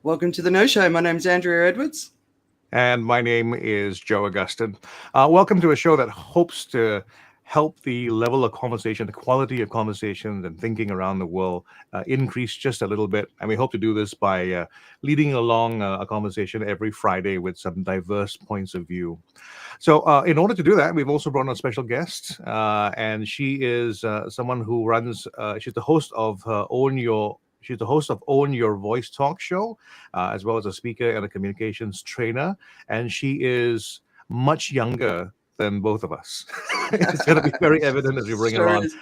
Welcome to the Know Show. My name's Andrea Edwards. And my name is Joe Augustin. Welcome to a show that hopes to help the level of conversation, the quality of conversations and thinking around the world increase just a little bit. And we hope to do this by leading along a conversation every Friday with some diverse points of view. So, in order to do that, we've also brought on a special guest, and she is someone who runs. She's the host of Own Your. She's the host of Own Your Voice talk show, as well as a speaker and a communications trainer. And she is much younger than both of us. It's going to be very evident as we bring her Sure on. is.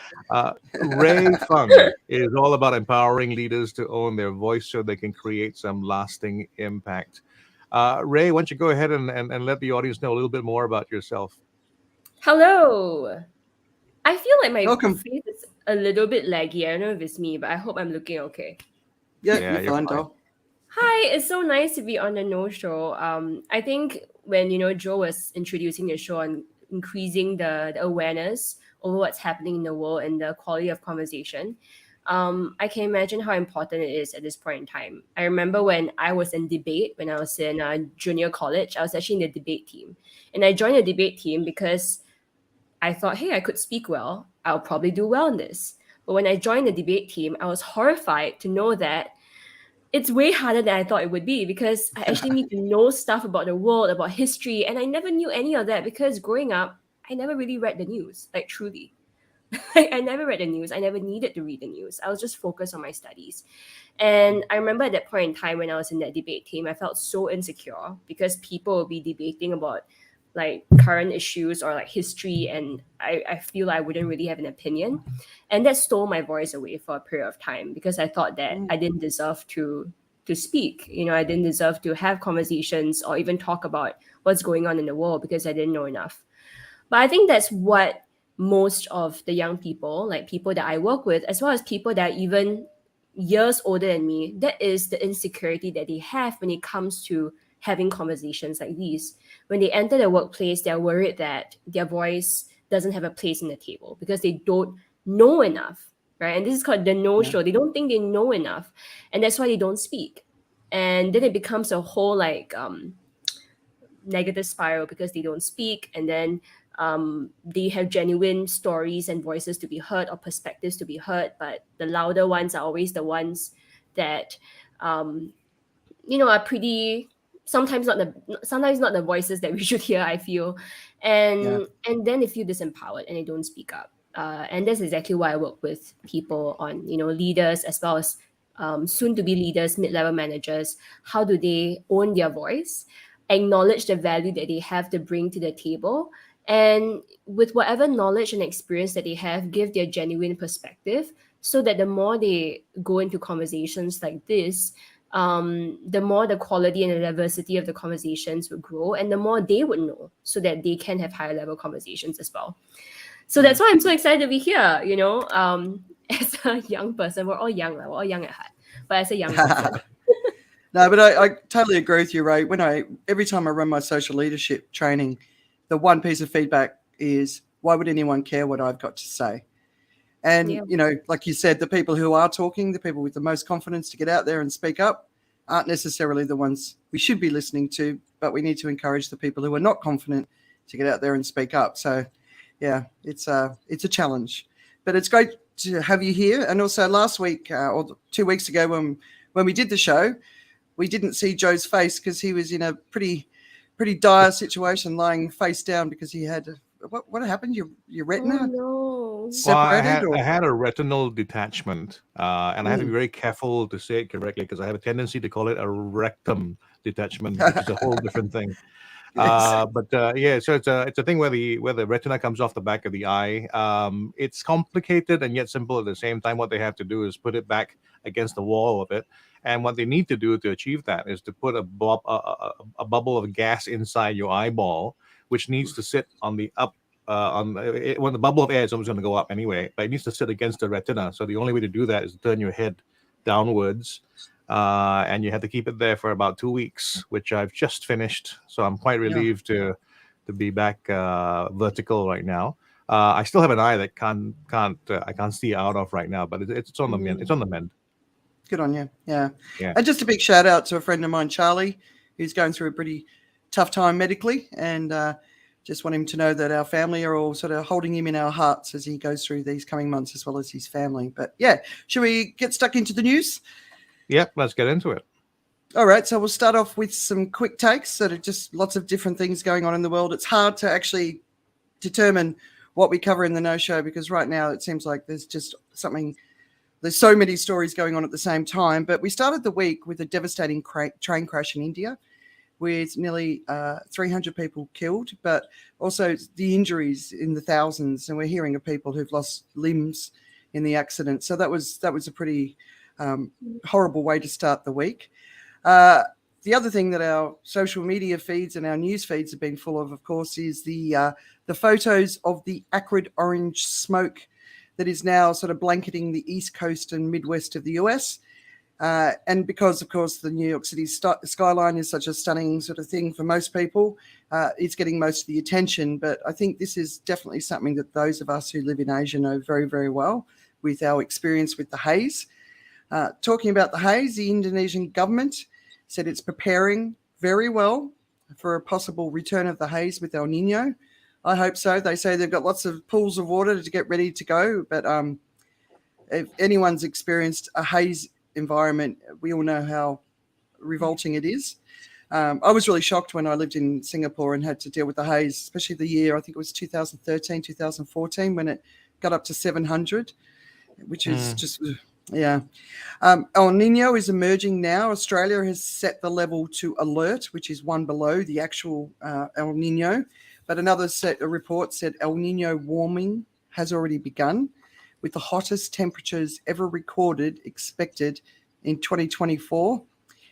Rae Fung is all about empowering leaders to own their voice so they can create some lasting impact. Rae, why don't you go ahead and let the audience know a little bit more about yourself? Hello. I feel like my Welcome. face is a little bit laggy. I don't know if it's me, but I hope I'm looking okay. Yeah, Yeah, you're you're fine, fine. doll. Hi, it's so nice to be on the No Show. I think when Joe was introducing the show and increasing the awareness over what's happening in the world and the quality of conversation, I can imagine how important it is at this point in time. I remember when I was in debate when I was in junior college. I was actually in the debate team, and I joined the debate team because I thought, hey, I could speak well. I'll probably do well in this. But when I joined the debate team, I was horrified to know that it's way harder than I thought it would be because I actually need to know stuff about the world, about history. And I never knew any of that because growing up, I never really read the news, like truly. I never read the news. I never needed to read the news. I was just focused on my studies. And I remember at that point in time when I was in that debate team, I felt so insecure because people would be debating about like current issues or like history, and I feel I wouldn't really have an opinion. And that stole my voice away for a period of time because I thought that I didn't deserve to speak. I didn't deserve to have conversations or even talk about what's going on in the world because I didn't know enough. But I think that's what most of the young people, like people that I work with, as well as people that are even years older than me, that is the insecurity that they have when it comes to having conversations like these. When they enter the workplace, they're worried that their voice doesn't have a place in the table because they don't know enough, right? And this is called the no Yeah. show. They don't think they know enough, and that's why they don't speak. And then it becomes a whole like negative spiral because they don't speak, and then they have genuine stories and voices to be heard or perspectives to be heard, but the louder ones are always the ones that um, are pretty sometimes not the voices that we should hear, I feel. Yeah. And then they feel disempowered and they don't speak up, and that's exactly why I work with people on leaders as well as soon to be leaders, mid-level managers. How do they own their voice, acknowledge the value that they have to bring to the table, and with whatever knowledge and experience that they have, give their genuine perspective, so that the more they go into conversations like this, the more the quality and the diversity of the conversations would grow, and the more they would know, so that they can have higher level conversations as well. So that's why I'm so excited to be here. As a young person, we're all young, we're all young at heart, but as a young person, No, but I totally agree with you, Ray. Every time I run my social leadership training, the one piece of feedback is, why would anyone care what I've got to say? And, yeah. like you said, the people who are talking, the people with the most confidence to get out there and speak up, aren't necessarily the ones we should be listening to, but we need to encourage the people who are not confident to get out there and speak up. So, yeah, it's a challenge. But it's great to have you here. And also last week or 2 weeks ago when we did the show, we didn't see Joe's face because he was in a pretty dire situation, lying face down because he had what happened? Your Oh retina no. Well, I separated, had or I had a retinal detachment, and I have to be very careful to say it correctly because I have a tendency to call it a rectum detachment, which is a whole different thing. yes, But yeah, so it's a thing where the retina comes off the back of the eye. It's complicated and yet simple at the same time. What they have to do is put it back against the wall of it, and what they need to do to achieve that is to put a bubble of gas inside your eyeball, which needs to sit on the up. When the bubble of air is always going to go up anyway, but it needs to sit against the retina. So the only way to do that is to turn your head downwards, and you have to keep it there for about 2 weeks, which I've just finished. So I'm quite yeah. relieved to be back vertical right now. I still have an eye that I can't see out of right now, but it's on the mend. It's on the mend. Good on you. Yeah. Yeah. And just a big shout out to a friend of mine, Charlie, who's going through a pretty tough time medically. And just want him to know that our family are all sort of holding him in our hearts as he goes through these coming months, as well as his family. But yeah, should we get stuck into the news? Yep, let's get into it. All right, so we'll start off with some quick takes that are just lots of different things going on in the world. It's hard to actually determine what we cover in the No Show because right now it seems like there's just something. There's so many stories going on at the same time. But we started the week with a devastating train crash in India with nearly 300 people killed, but also the injuries in the thousands. And we're hearing of people who've lost limbs in the accident. So that was a pretty horrible way to start the week. The other thing that our social media feeds and our news feeds have been full of course, is the photos of the acrid orange smoke that is now sort of blanketing the East Coast and Midwest of the US. And because, of course, the New York City skyline is such a stunning sort of thing for most people, it's getting most of the attention. But I think this is definitely something that those of us who live in Asia know very, very well with our experience with the haze. Talking about the haze, the Indonesian government said it's preparing very well for a possible return of the haze with El Nino. I hope so. They say they've got lots of pools of water to get ready to go. But if anyone's experienced a haze environment, we all know how revolting it is. I was really shocked when I lived in Singapore and had to deal with the haze, especially the year, I think it was 2013, 2014, when it got up to 700, which is just, yeah. El Nino is emerging now. Australia has set the level to alert, which is one below the actual El Nino. But another set of reports said El Nino warming has already begun, with the hottest temperatures ever recorded expected in 2024.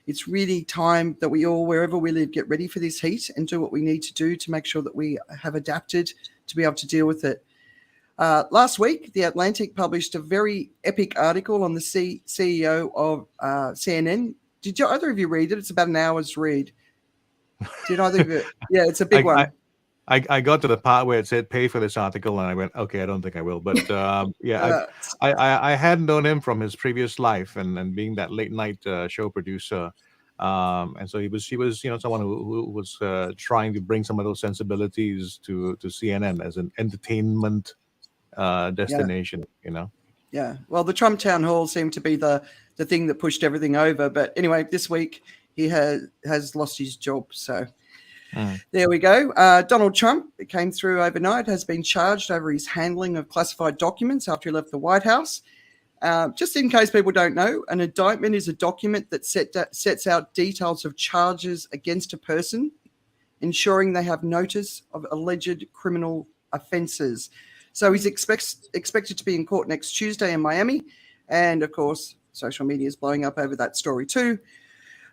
It's really time that we all, wherever we live, get ready for this heat and do what we need to do to make sure that we have adapted to be able to deal with it. Last week, The Atlantic published a very epic article on the CEO of CNN. Did either of you read it? It's about an hour's read. Did either of you? Yeah, it's a big one. I got to the part where it said pay for this article, and I went, okay, I don't think I will. But I had known him from his previous life and being that late night show producer. And so he was someone who was trying to bring some of those sensibilities to CNN as an entertainment destination, Yeah. Well, the Trump town hall seemed to be the thing that pushed everything over. But anyway, this week he has lost his job. So there we go. Donald Trump, it came through overnight, has been charged over his handling of classified documents after he left the White House. Just in case people don't know, an indictment is a document that sets out details of charges against a person, ensuring they have notice of alleged criminal offences. So he's expected to be in court next Tuesday in Miami. And, of course, social media is blowing up over that story too.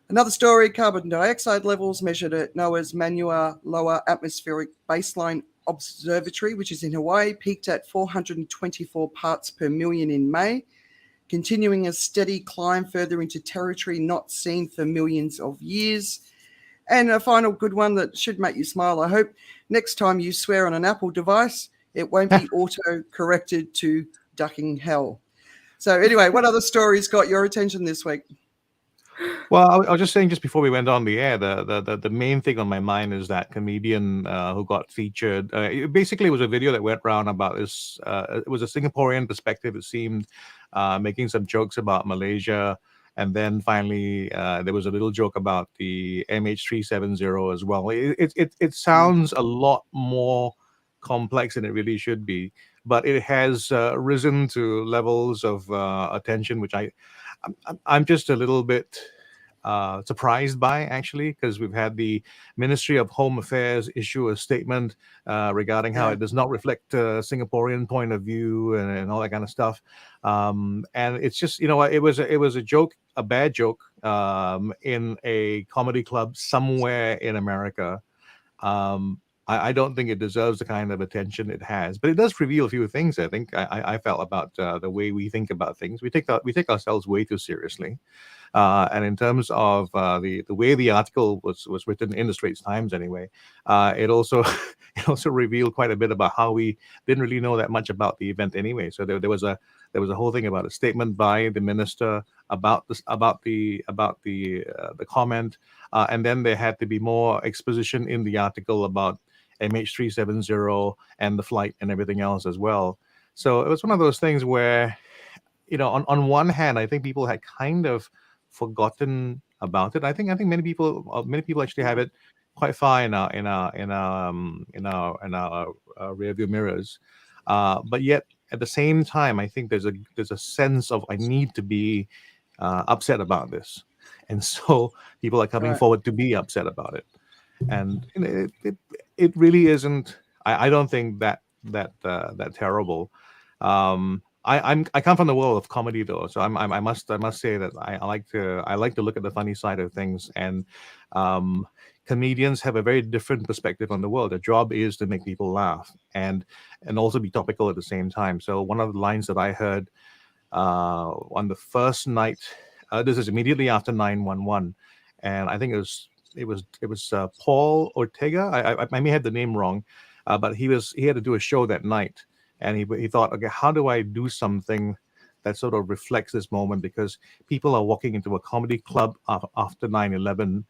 Another story, carbon dioxide levels measured at NOAA's Manua Lower Atmospheric Baseline Observatory, which is in Hawaii, peaked at 424 parts per million in May, continuing a steady climb further into territory not seen for millions of years. And a final good one that should make you smile, I hope. Next time you swear on an Apple device, it won't be auto-corrected to ducking hell. So anyway, what other stories got your attention this week? Well, I was just saying, just before we went on the air, the main thing on my mind is that comedian who got featured. It basically was a video that went around about this. It was a Singaporean perspective, it seemed, making some jokes about Malaysia. And then finally, there was a little joke about the MH370 as well. It sounds a lot more complex than it really should be, but it has risen to levels of attention, which I'm just a little bit surprised by, actually, because we've had the Ministry of Home Affairs issue a statement regarding how it does not reflect a Singaporean point of view and all that kind of stuff. And it's just, it was a joke, a bad joke, in a comedy club somewhere in America. I don't think it deserves the kind of attention it has, but it does reveal a few things. I think I felt about the way we think about things. We take ourselves way too seriously, and in terms of the way the article was written in the Straits Times, anyway, it also revealed quite a bit about how we didn't really know that much about the event anyway. So there was a whole thing about a statement by the minister about the comment, and then there had to be more exposition in the article about MH370 and the flight and everything else as well. So it was one of those things where, on one hand, I think people had kind of forgotten about it. I think many people actually have it quite far in our rear view mirrors, but yet at the same time, I think there's a sense of I need to be upset about this, and so people are coming Right. forward to be upset about it, and it really isn't. I don't think that terrible. I come from the world of comedy though, so I must say that I like to look at the funny side of things, and comedians have a very different perspective on the world. Their job is to make people laugh and also be topical at the same time. So one of the lines that I heard on the first night, this is immediately after 9/11, and I think it was Paul Ortega. I may have the name wrong, but he had to do a show that night, and he thought, okay, how do I do something that sort of reflects this moment, because people are walking into a comedy club after 9/11.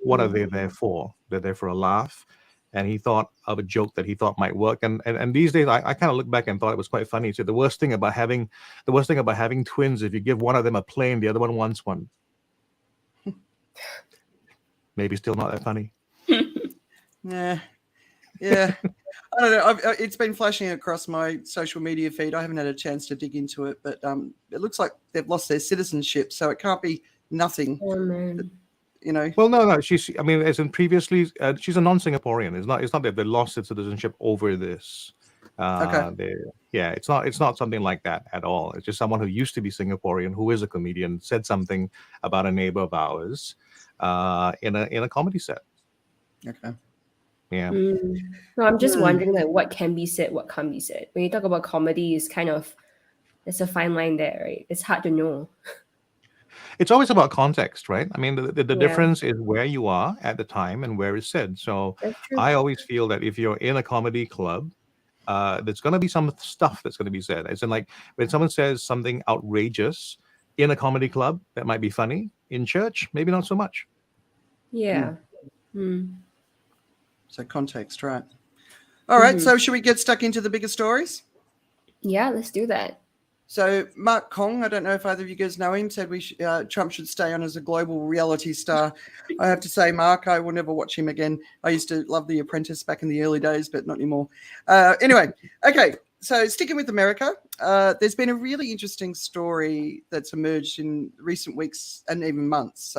What are they there for? They're there for a laugh. And he thought of a joke that he thought might work. And these days, I kind of look back and thought it was quite funny. So the worst thing about having twins, if you give one of them a plane, the other one wants one. Maybe still not that funny. Yeah. I don't know. It's been flashing across my social media feed. I haven't had a chance to dig into it, but it looks like they've lost their citizenship. So it can't be nothing. Oh, man. Well, no. I mean, as in previously, she's a non-Singaporean. It's not that they lost their citizenship over this. Okay. It's not something like that at all. It's just someone who used to be Singaporean, who is a comedian, said something about a neighbor of ours in a comedy set. Okay. Yeah. No, I'm just wondering, like, what can be said, what can't be said. When you talk about comedy, it's kind of, there's a fine line there, right? It's hard to know. It's always about context, right? I mean, the difference is where you are at the time and where it's said. So That's true. I always feel that if you're in a comedy club, there's going to be some stuff that's going to be said. As in, like, when someone says something outrageous in a comedy club, that might be funny. In church, maybe not so much. Yeah. So context, right. All right. So should we get stuck into the bigger stories? Yeah, let's do that. So Mark Kong, I don't know if either of you guys know him, said Trump should stay on as a global reality star. I have to say, Mark, I will never watch him again. I used to love The Apprentice back in the early days, but not anymore. Anyway, okay. So sticking with America, there's been a really interesting story that's emerged in recent weeks and even months.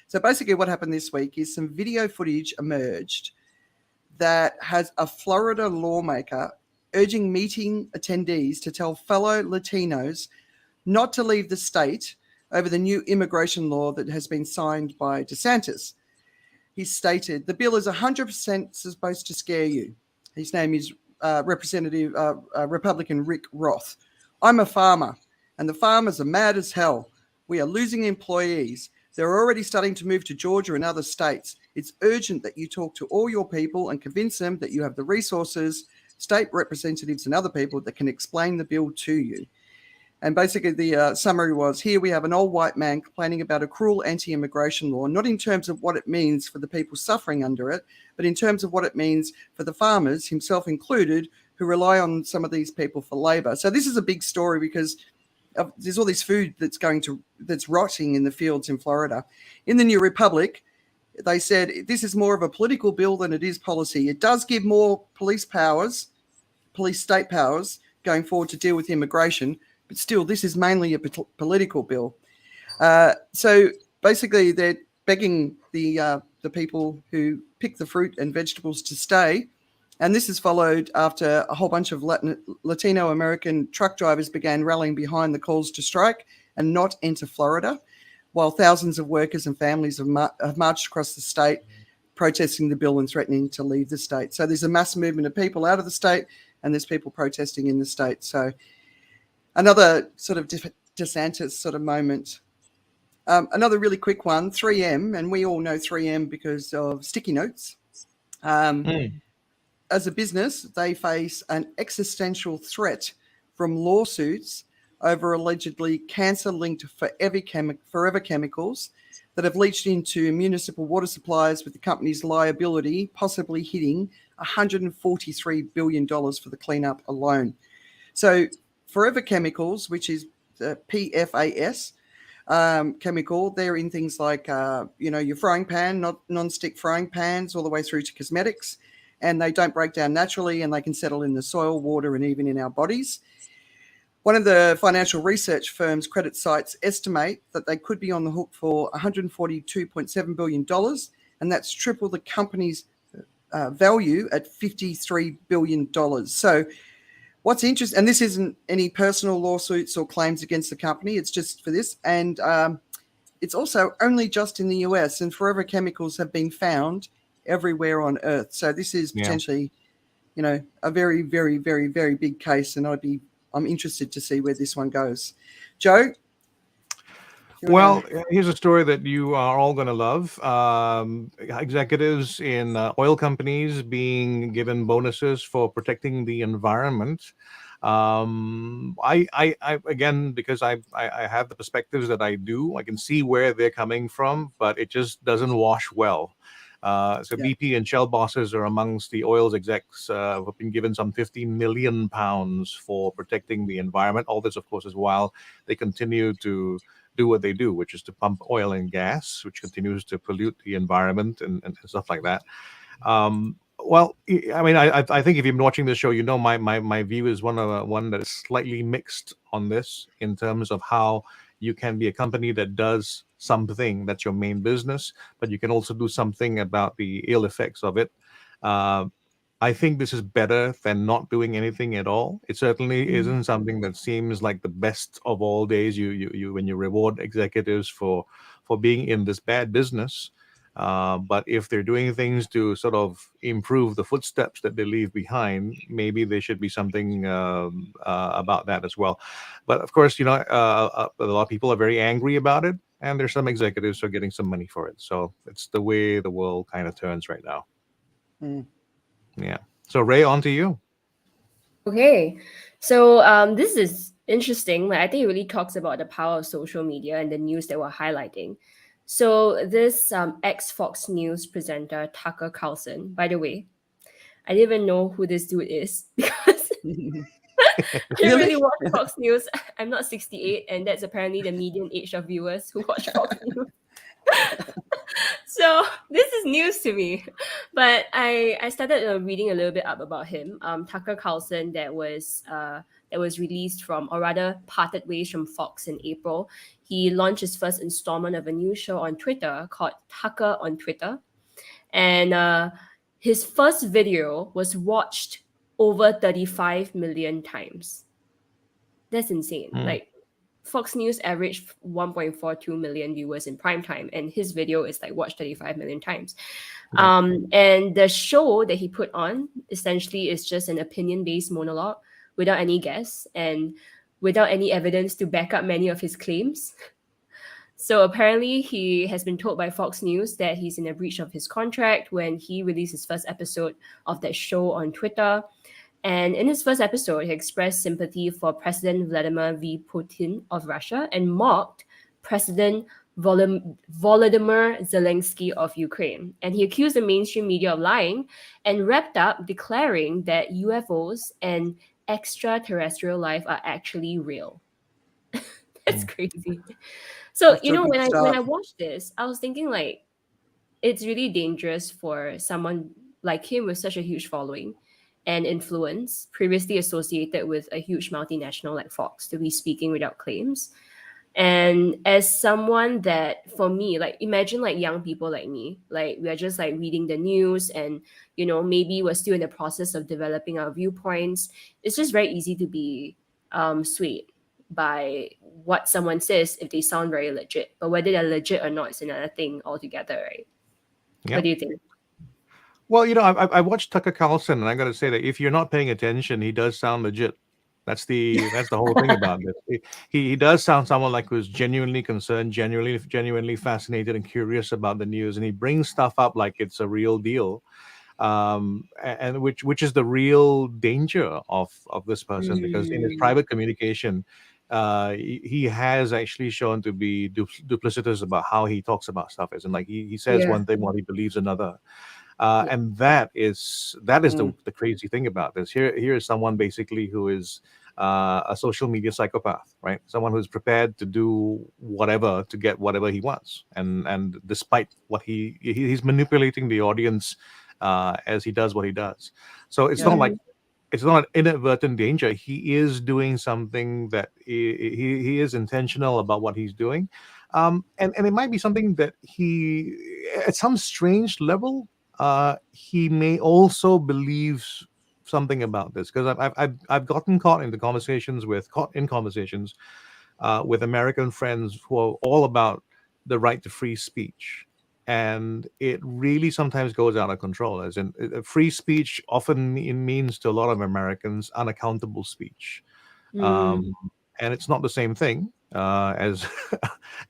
So basically what happened this week is some video footage emerged that has a Florida lawmaker urging meeting attendees to tell fellow Latinos not to leave the state over the new immigration law that has been signed by DeSantis. He stated, the bill is 100% supposed to scare you. His name is Republican Rick Roth. I'm a farmer, and the farmers are mad as hell. We are losing employees. They're already starting to move to Georgia and other states. It's urgent that you talk to all your people and convince them that you have the resources, state representatives and other people that can explain the bill to you. And basically the summary was, here we have an old white man complaining about a cruel anti-immigration law, not in terms of what it means for the people suffering under it, but in terms of what it means for the farmers, himself included, who rely on some of these people for labor. So this is a big story because there's all this food that's rotting in the fields in Florida. In the New Republic, they said this is more of a political bill than it is policy. It does give more police state powers going forward to deal with immigration, but still, this is mainly a political bill. So basically, they're begging the people who pick the fruit and vegetables to stay. And this is followed after a whole bunch of Latino American truck drivers began rallying behind the calls to strike and not enter Florida, while thousands of workers and families have marched across the state protesting the bill and threatening to leave the state. So there's a mass movement of people out of the state, and there's people protesting in the state. So another sort of DeSantis sort of moment. Another really quick one, 3M, and we all know 3M because of sticky notes. As a business, they face an existential threat from lawsuits over allegedly cancer-linked forever chemicals that have leached into municipal water supplies, with the company's liability possibly hitting $143 billion for the cleanup alone. So Forever Chemicals, which is PFAS chemical, they're in things like, your frying pan, not non-stick frying pans, all the way through to cosmetics, and they don't break down naturally, and they can settle in the soil, water, and even in our bodies. One of the financial research firms credit sites estimate that they could be on the hook for $142.7 billion, and that's triple the company's value at $53 billion. So what's interesting, and this isn't any personal lawsuits or claims against the company, it's just for this, and it's also only just in the US, and Forever Chemicals have been found everywhere on Earth. So this is potentially, a very, very, very, very big case, and I'm interested to see where this one goes. Joe? Well, here's a story that you are all going to love. Executives in oil companies being given bonuses for protecting the environment. I again, because I have the perspectives that I do, I can see where they're coming from, but it just doesn't wash well. BP and Shell bosses are amongst the oil's execs who have been given some 15 million pounds for protecting the environment. All this, of course, is while they continue to do what they do, which is to pump oil and gas, which continues to pollute the environment and stuff like that. Well, I mean, I think if you've been watching this show, my view is one that is slightly mixed on this, in terms of how you can be a company that does something that's your main business, but you can also do something about the ill effects of it. I think this is better than not doing anything at all. It certainly isn't something that seems like the best of all days. You when you reward executives for being in this bad business. But if they're doing things to sort of improve the footsteps that they leave behind, maybe there should be something about that as well. But of course, a lot of people are very angry about it, and there's some executives who are getting some money for it. So it's the way the world kind of turns right now. Yeah. So Rae, on to you. Okay, so this is interesting. Like, I think it really talks about the power of social media and the news that we're highlighting. So this ex-Fox News presenter, Tucker Carlson, by the way, I didn't even know who this dude is because I don't really watch Fox News. I'm not 68, and that's apparently the median age of viewers who watch Fox News. So this is news to me, but I started reading a little bit up about him. Tucker Carlson, that was released from, or rather parted ways from Fox in April. He launched his first installment of a new show on Twitter called Tucker on Twitter, and his first video was watched over 35 million times. That's insane. Like, Fox News averaged 1.42 million viewers in prime time, and his video is like watched 35 million times. And the show that he put on essentially is just an opinion-based monologue without any guests and without any evidence to back up many of his claims. So apparently he has been told by Fox News that he's in a breach of his contract when he released his first episode of that show on Twitter. And in his first episode, he expressed sympathy for President Vladimir V. Putin of Russia and mocked President Volodymyr Zelensky of Ukraine. And he accused the mainstream media of lying and wrapped up declaring that UFOs and extraterrestrial life are actually real. That's crazy. So, when I watched this, I was thinking, like, it's really dangerous for someone like him with such a huge following and influence, previously associated with a huge multinational like Fox, to be speaking without claims. And as someone that, for me, like, imagine like young people like me, like, we are just like reading the news and, maybe we're still in the process of developing our viewpoints. It's just very easy to be swayed by what someone says if they sound very legit. But whether they're legit or not is another thing altogether, right? Yep. What do you think? Well, I watched Tucker Carlson, and I got to say that if you're not paying attention, he does sound legit. That's the whole thing about this. He does sound someone like who's genuinely concerned, genuinely fascinated and curious about the news, and he brings stuff up like it's a real deal, and which is the real danger of this person, because in his private communication, he has actually shown to be duplicitous about how he talks about stuff. As in, like he says Yeah. one thing while he believes another, Yeah. and that is Mm. the crazy thing about this. Here is someone basically who is a social media psychopath, right? Someone who's prepared to do whatever to get whatever he wants, and despite what he's manipulating the audience as he does what he does. So it's Yeah. not like it's not an inadvertent danger. He is doing something that he is intentional about what he's doing, and it might be something that he, at some strange level, he may also believe something about this, because I've gotten caught in conversations with American friends who are all about the right to free speech. And it really sometimes goes out of control. As in, free speech often means to a lot of Americans unaccountable speech. Mm. Um, and it's not the same thing as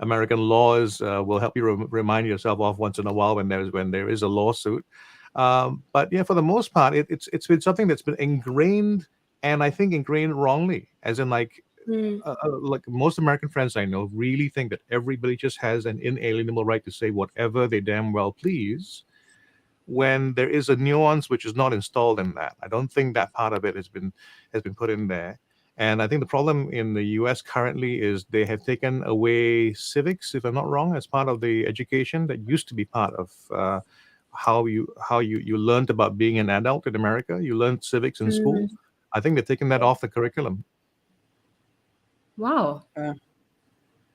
American laws will help you remind yourself of once in a while when there is a lawsuit. But yeah, for the most part, it's been something that's been ingrained, and I think ingrained wrongly. As in, Mm. like most American friends I know really think that everybody just has an inalienable right to say whatever they damn well please, when there is a nuance which is not installed in that. I don't think that part of it has been put in there. And I think the problem in the US currently is they have taken away civics, if I'm not wrong, as part of the education that used to be part of how you learned about being an adult in America. You learned civics in school. Mm. I think they've taken that off the curriculum. Wow.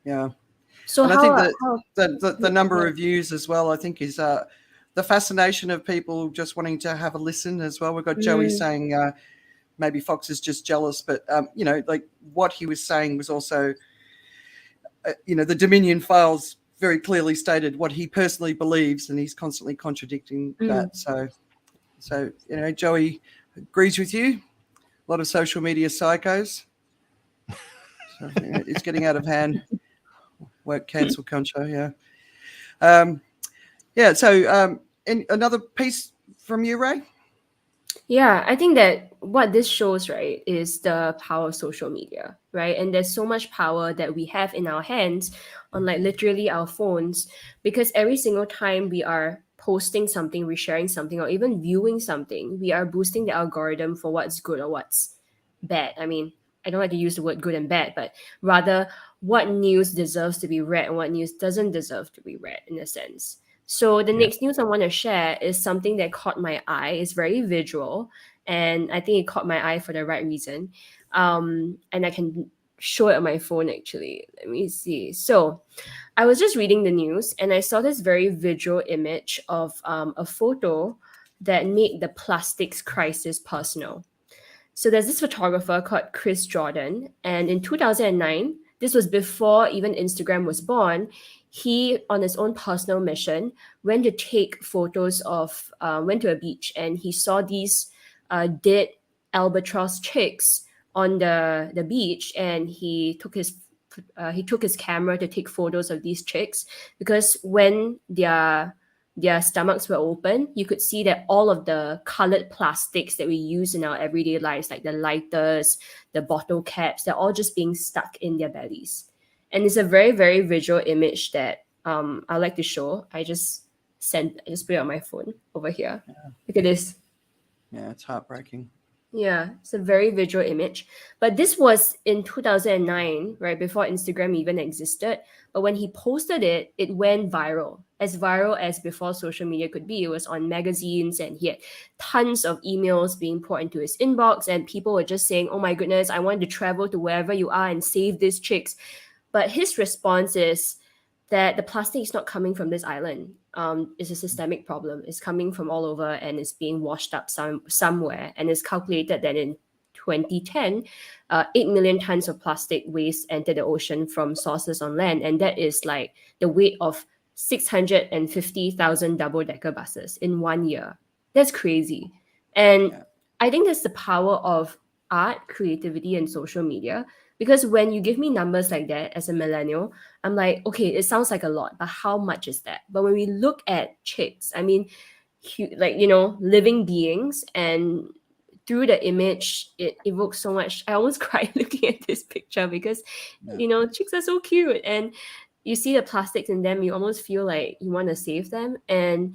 Yeah. So And I think that how the number yeah. of views as well, I think, is the fascination of people just wanting to have a listen as well. We've got Joey Mm. saying maybe Fox is just jealous, but like what he was saying was also, the Dominion files very clearly stated what he personally believes, and he's constantly contradicting Mm. that. So Joey agrees with you. A lot of social media psychos. So it's getting out of hand. Work cancel culture, yeah. Yeah. So, and another piece from you, Ray. Yeah, I think that what this shows, right, is the power of social media, right? And there's so much power that we have in our hands on like literally our phones, because every single time we are posting something, resharing something, or even viewing something, we are boosting the algorithm for what's good or what's bad. I mean, I don't like to use the word good and bad, but rather what news deserves to be read and what news doesn't deserve to be read, in a sense. So the Yeah. next news I want to share is something that caught my eye. It's very visual, and I think it caught my eye for the right reason. And I can show it on my phone actually. Let me see. So I was just reading the news, and I saw this very visual image of a photo that made the plastics crisis personal. So there's this photographer called Chris Jordan, and in 2009, this was before even Instagram was born. He, on his own personal mission, went to take photos of, went to a beach, and he saw these dead albatross chicks on the beach, and he took his camera to take photos of these chicks, because when their stomachs were open, you could see that all of the colored plastics that we use in our everyday lives, like the lighters, the bottle caps, they're all just being stuck in their bellies. And it's a very, very visual image that I like to show. I just put it on my phone over here. Look at this. Yeah, it's heartbreaking. Yeah, it's a very visual image. But this was in 2009, right before Instagram even existed. But when he posted it, it went viral. As viral as before social media could be. It was on magazines, and he had tons of emails being poured into his inbox, and people were just saying, "Oh my goodness, I wanted to travel to wherever you are and save these chicks." But his response is that the plastic is not coming from this island. It's a systemic problem. It's coming from all over, and it's being washed up somewhere. And it's calculated that in 2010, 8 million tons of plastic waste entered the ocean from sources on land. And that is like the weight of 650,000 double-decker buses in 1 year. That's crazy. And Yeah. I think that's the power of art, creativity, and social media. Because when you give me numbers like that as a millennial, I'm like, okay, it sounds like a lot, but how much is that? But when we look at chicks, I mean, living beings, and through the image, it evokes so much. I almost cried looking at this picture because, chicks are so cute. And you see the plastics in them, you almost feel like you want to save them. And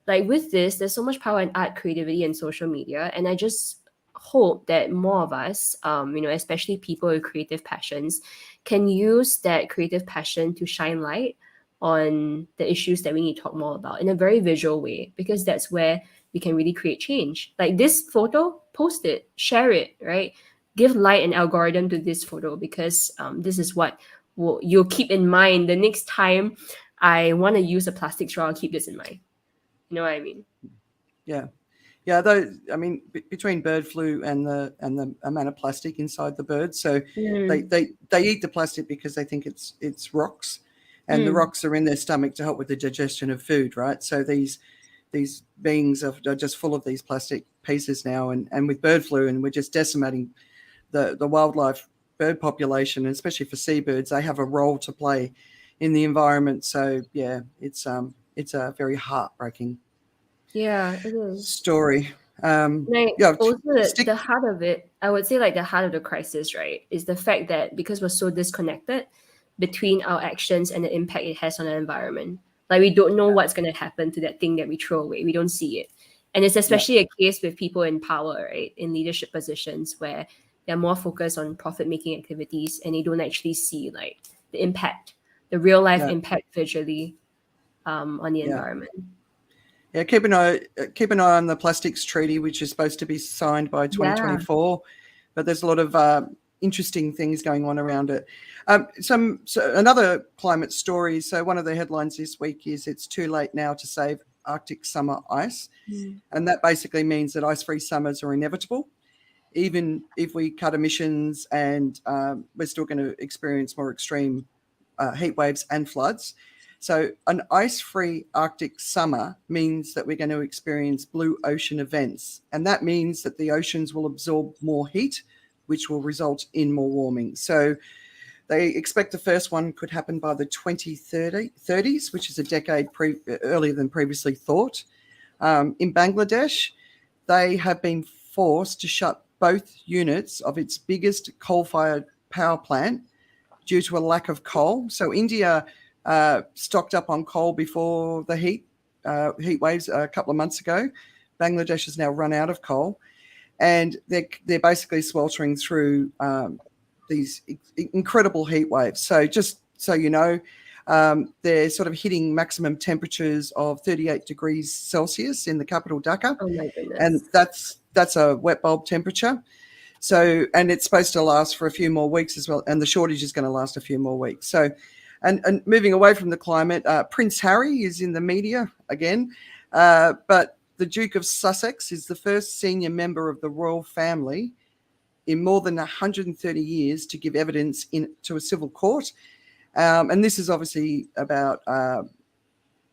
like with this, there's so much power in art, creativity, and social media. And I just hope that more of us, especially people with creative passions, can use that creative passion to shine light on the issues that we need to talk more about in a very visual way, because that's where we can really create change. Like this photo, post it, share it, right? Give light and algorithm to this photo, because this is what you'll keep in mind the next time I want to use a plastic straw. I'll keep this in mind. You know what I mean? Yeah. Though I mean, between bird flu and the amount of plastic inside the birds, so they eat the plastic because they think it's rocks, and the rocks are in their stomach to help with the digestion of food, right? So these beings are just full of these plastic pieces now, and with bird flu, and we're just decimating the wildlife bird population, and especially for seabirds, they have a role to play in the environment. So yeah, it's a very heartbreaking story. Also the heart of it, I would say, like the heart of the crisis, right, is the fact that because we're so disconnected between our actions and the impact it has on the environment. Like we don't know what's going to happen to that thing that we throw away. We don't see it. And it's especially a case with people in power, right, in leadership positions, where they're more focused on profit-making activities and they don't actually see like the impact, the real life impact visually on the environment. Yeah, keep an eye on the plastics treaty, which is supposed to be signed by 2024. But there's a lot of interesting things going on around it. Another climate story. So one of the headlines this week is it's too late now to save Arctic summer ice. And that basically means that ice-free summers are inevitable. Even if we cut emissions, and we're still going to experience more extreme heat waves and floods. So an ice-free Arctic summer means that we're going to experience blue ocean events. And that means that the oceans will absorb more heat, which will result in more warming. So they expect the first one could happen by the 2030s, which is a decade earlier than previously thought. In Bangladesh, they have been forced to shut both units of its biggest coal-fired power plant due to a lack of coal. So India stocked up on coal before the heat waves a couple of months ago. Bangladesh has now run out of coal, and they're basically sweltering through these incredible heat waves. So just so you know, they're sort of hitting maximum temperatures of 38 degrees Celsius in the capital Dhaka. Oh my goodness. And that's a wet bulb temperature. So, and it's supposed to last for a few more weeks as well. And the shortage is going to last a few more weeks. So, and moving away from the climate, Prince Harry is in the media again, but the Duke of Sussex is the first senior member of the royal family in more than 130 years to give evidence to a civil court. And this is obviously about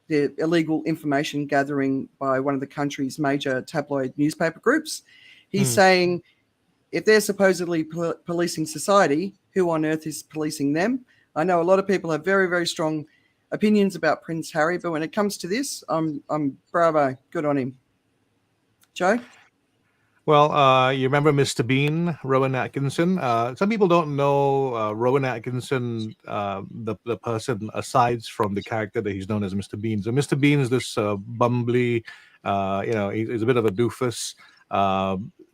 the illegal information gathering by one of the country's major tabloid newspaper groups. He's saying, if they're supposedly policing society, who on earth is policing them? I know a lot of people have very, very strong opinions about Prince Harry, but when it comes to this, I'm bravo, good on him. Joe? Well, you remember Mr. Bean, Rowan Atkinson? Some people don't know Rowan Atkinson, the person, aside from the character that he's known as Mr. Bean. So Mr. Bean is this bumbly, he's a bit of a doofus.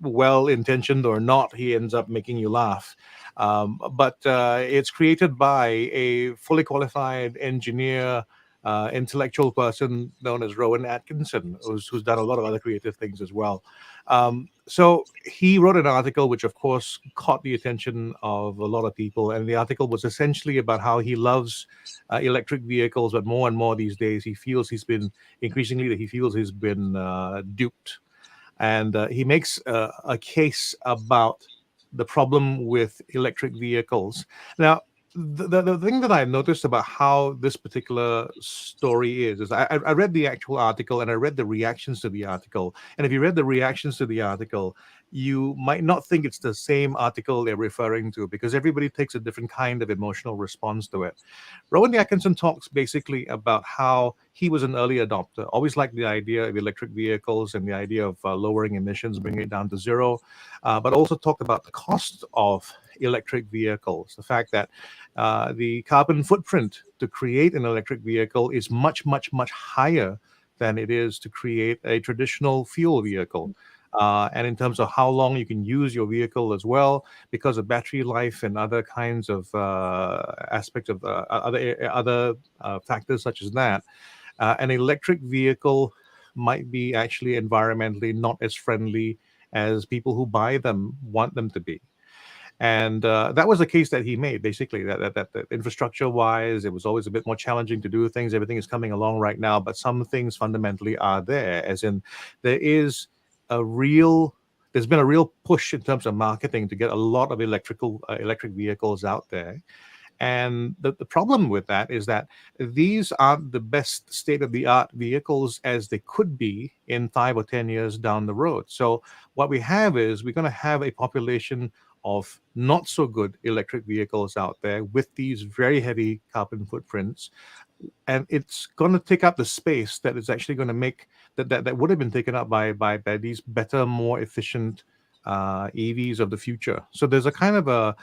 Well-intentioned or not, he ends up making you laugh. But it's created by a fully qualified engineer, intellectual person known as Rowan Atkinson, who's done a lot of other creative things as well. So he wrote an article which, of course, caught the attention of a lot of people. And the article was essentially about how he loves electric vehicles, but more and more these days, he feels he's been duped. And he makes a case about the problem with electric vehicles. Now, the thing that I noticed about how this particular story is I read the actual article and I read the reactions to the article. And if you read the reactions to the article, you might not think it's the same article they're referring to, because everybody takes a different kind of emotional response to it. Rowan Atkinson talks basically about how he was an early adopter, always liked the idea of electric vehicles and the idea of lowering emissions, bringing it down to zero, but also talked about the cost of electric vehicles, the fact that the carbon footprint to create an electric vehicle is much, much, much higher than it is to create a traditional fuel vehicle. And in terms of how long you can use your vehicle as well, because of battery life and other kinds of aspects of other factors such as that, an electric vehicle might be actually environmentally not as friendly as people who buy them want them to be. And that was the case that he made, basically, that infrastructure-wise, it was always a bit more challenging to do things. Everything is coming along right now, but some things fundamentally are there, as in there's been a real push in terms of marketing to get a lot of electric vehicles out there. And the problem with that is that these aren't the best state-of-the-art vehicles as they could be in 5 or 10 years down the road. So what we have is we're going to have a population of not so good electric vehicles out there with these very heavy carbon footprints. And it's going to take up the space that is actually going to make that would have been taken up by these better, more efficient EVs of the future. So there's a kind of a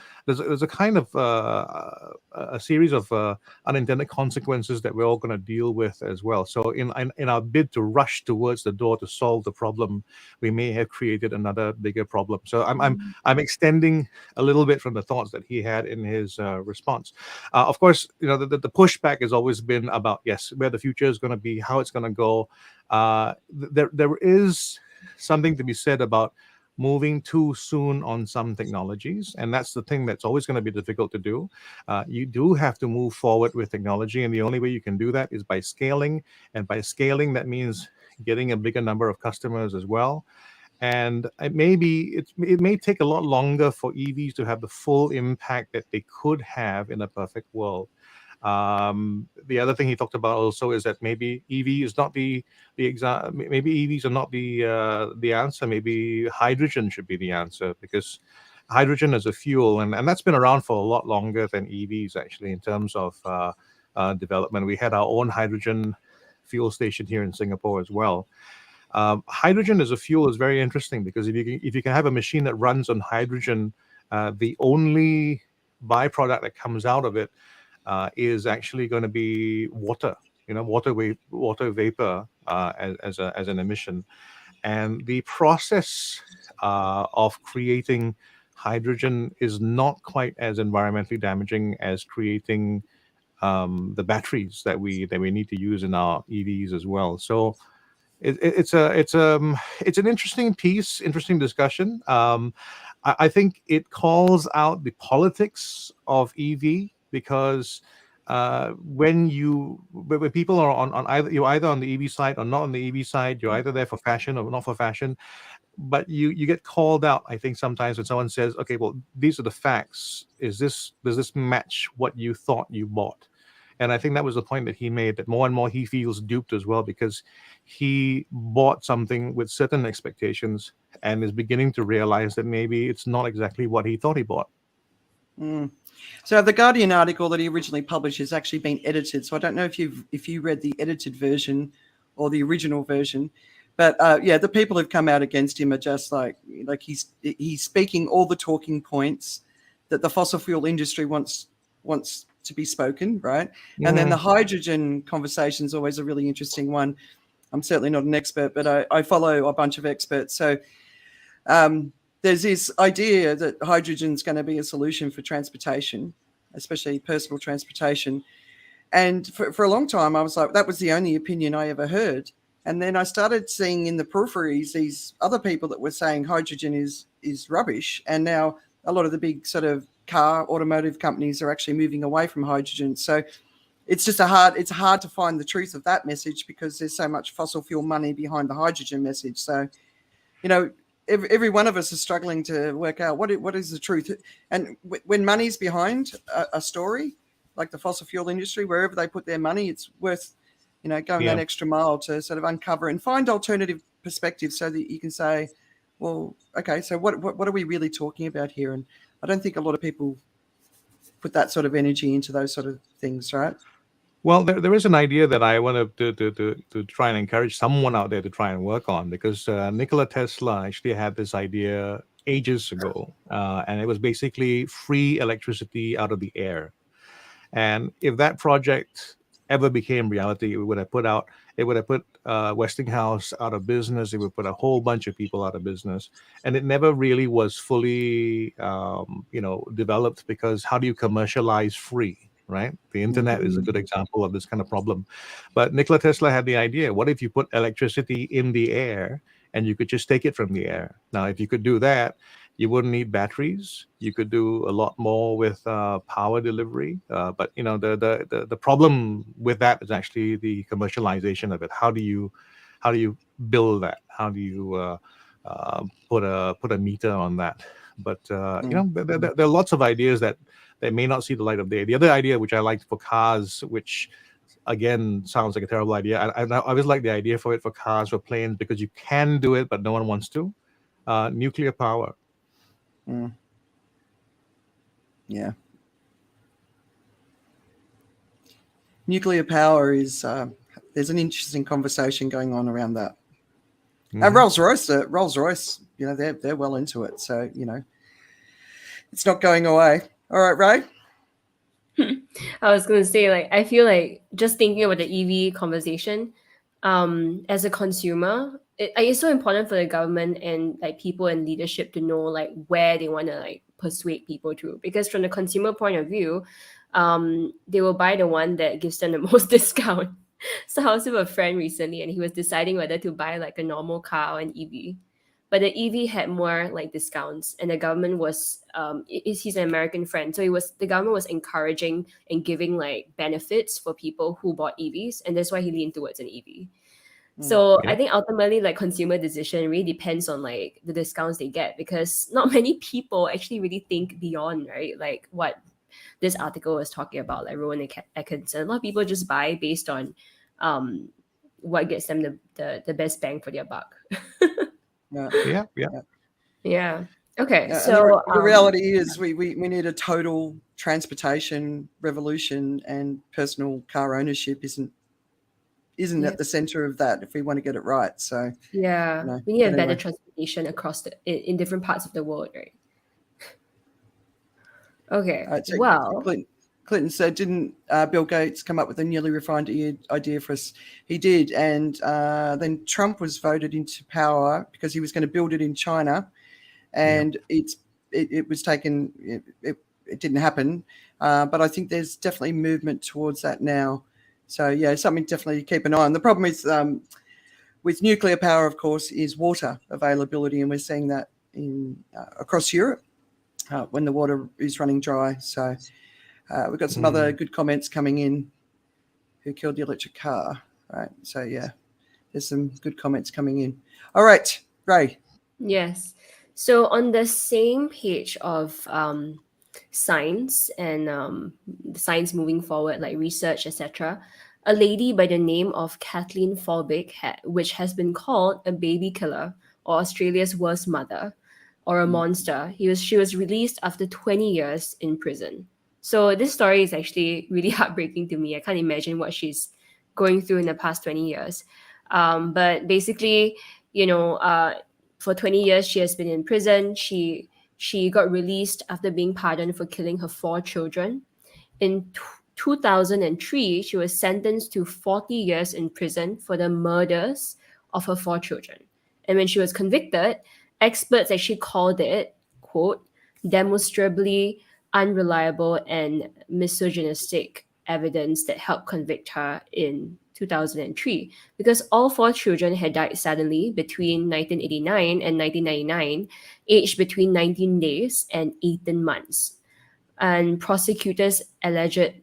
series of unintended consequences that we're all going to deal with as well. So in our bid to rush towards the door to solve the problem, we may have created another bigger problem. So I'm extending a little bit from the thoughts that he had in his response. Of course, the pushback has always been about, yes, where the future is going to be, how it's going to go. There is something to be said about moving too soon on some technologies, and that's the thing that's always going to be difficult to do. You do have to move forward with technology, and the only way you can do that is by scaling, and by scaling that means getting a bigger number of customers as well. And it may take a lot longer for EVs to have the full impact that they could have in a perfect world. The other thing he talked about also is that maybe maybe EVs are not the answer. Maybe hydrogen should be the answer, because hydrogen as a fuel, and that's been around for a lot longer than EVs actually in terms of development. We had our own hydrogen fuel station here in Singapore as well. Hydrogen as a fuel is very interesting, because if you can have a machine that runs on hydrogen, the only byproduct that comes out of it is actually going to be water, water vapor as an emission. And the process of creating hydrogen is not quite as environmentally damaging as creating the batteries that we need to use in our EVs as well. So it's an interesting piece, interesting discussion. I think it calls out the politics of EV, because when people are on either, you're either on the EV side or not on the EV side, you're either there for fashion or not for fashion, but you get called out, I think, sometimes when someone says, okay, well, these are the facts. Does this match what you thought you bought? And I think that was the point that he made, that more and more he feels duped as well, because he bought something with certain expectations and is beginning to realize that maybe it's not exactly what he thought he bought. So the Guardian article that he originally published has actually been edited. So I don't know if you read the edited version or the original version, but the people who've come out against him are just like he's speaking all the talking points that the fossil fuel industry wants to be spoken, right? And then the hydrogen conversation is always a really interesting one. I'm certainly not an expert, but I follow a bunch of experts. So there's this idea that hydrogen is going to be a solution for transportation, especially personal transportation. And for a long time, I was like, that was the only opinion I ever heard. And then I started seeing in the peripheries these other people that were saying hydrogen is rubbish. And now a lot of the big sort of automotive companies are actually moving away from hydrogen. So it's just it's hard to find the truth of that message, because there's so much fossil fuel money behind the hydrogen message. So, every one of us is struggling to work out what is the truth. And when money's behind a story, like the fossil fuel industry, wherever they put their money, it's worth, going that extra mile to sort of uncover and find alternative perspectives, so that you can say, well, okay, so what are we really talking about here? And I don't think a lot of people put that sort of energy into those sort of things, right? Well, there is an idea that I want to try and encourage someone out there to try and work on, because Nikola Tesla actually had this idea ages ago, and it was basically free electricity out of the air. And if that project ever became reality, it would have put Westinghouse out of business. It would put a whole bunch of people out of business, and it never really was fully, developed, because how do you commercialize free? Right, the internet is a good example of this kind of problem. But Nikola Tesla had the idea: what if you put electricity in the air, and you could just take it from the air? Now, if you could do that, you wouldn't need batteries. You could do a lot more with power delivery. But the problem with that is actually the commercialization of it. How do you build that? How do you put a meter on that? But there are lots of ideas that may not see the light of day. The other idea, which I liked for cars, which again sounds like a terrible idea. I always like the idea for cars, for planes, because you can do it, but no one wants to. Nuclear power. Yeah. Nuclear power is, there's an interesting conversation going on around that. And Rolls-Royce, they're well into it. So, it's not going away. All right, Rae? I was going to say, I feel like just thinking about the EV conversation, as a consumer, it's so important for the government and people in leadership to know where they want to persuade people to, because from the consumer point of view, they will buy the one that gives them the most discount. So I was with a friend recently, and he was deciding whether to buy a normal car or an EV. But the EV had more discounts, and the government was he's an American friend, so the government was encouraging and giving benefits for people who bought EVs, and that's why he leaned towards an EV. So I think ultimately consumer decision really depends on the discounts they get, because not many people actually really think beyond, right? What this article was talking about, Rowan Atkinson. A lot of people just buy based on what gets them the best bang for their buck. Yeah. Okay. Yeah, so the reality is we need a total transportation revolution, and personal car ownership isn't at the center of that if we want to get it right. So we need a better transportation across in different parts of the world, right? Okay. So Clinton said, didn't Bill Gates come up with a newly refined idea for us? He did. And then Trump was voted into power because he was going to build it in China. And it was taken, it didn't happen. But I think there's definitely movement towards that now. So, something definitely to keep an eye on. The problem is with nuclear power, of course, is water availability. And we're seeing that across Europe when the water is running dry. So we've got some other good comments coming in. Who killed the electric car? Right. So, there's some good comments coming in. All right, Rae. Yes. So on the same page of science and science moving forward, research, etc., a lady by the name of Kathleen Folbig, which has been called a baby killer, or Australia's worst mother, or a monster. She was released after 20 years in prison. So this story is actually really heartbreaking to me. I can't imagine what she's going through in the past 20 years. But basically, for 20 years, she has been in prison. She got released after being pardoned for killing her 4 children. In 2003, she was sentenced to 40 years in prison for the murders of her 4 children. And when she was convicted, experts actually called it, quote, demonstrably unreliable and misogynistic evidence that helped convict her in 2003, because all 4 children had died suddenly between 1989 and 1999, aged between 19 days and 18 months. And prosecutors alleged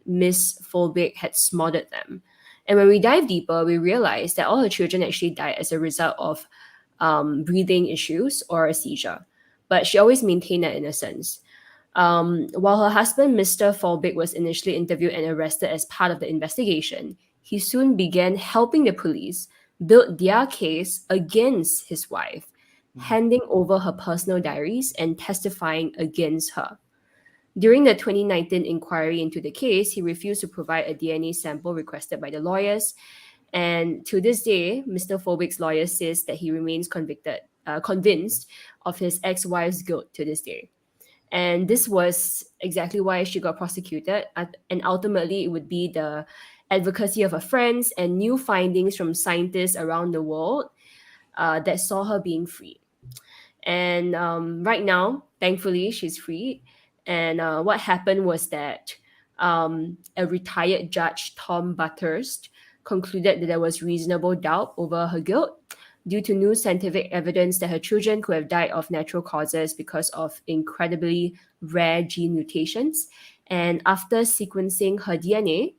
Miss Folbig had smothered them. And when we dive deeper, we realize that all her children actually died as a result of breathing issues or a seizure. But she always maintained her innocence. While her husband, Mr. Folbig, was initially interviewed and arrested as part of the investigation, he soon began helping the police build their case against his wife handing over her personal diaries and testifying against her. During the 2019 inquiry into the case, he refused to provide a DNA sample requested by the lawyers. And to this day, Mr. Fobic's lawyer says that he remains convinced of his ex-wife's guilt to this day. And this was exactly why she got prosecuted. And ultimately, it would be the advocacy of her friends and new findings from scientists around the world that saw her being freed. And right now, thankfully, she's free. And what happened was that a retired judge, Tom Bathurst, concluded that there was reasonable doubt over her guilt due to new scientific evidence that her children could have died of natural causes because of incredibly rare gene mutations. And after sequencing her DNA,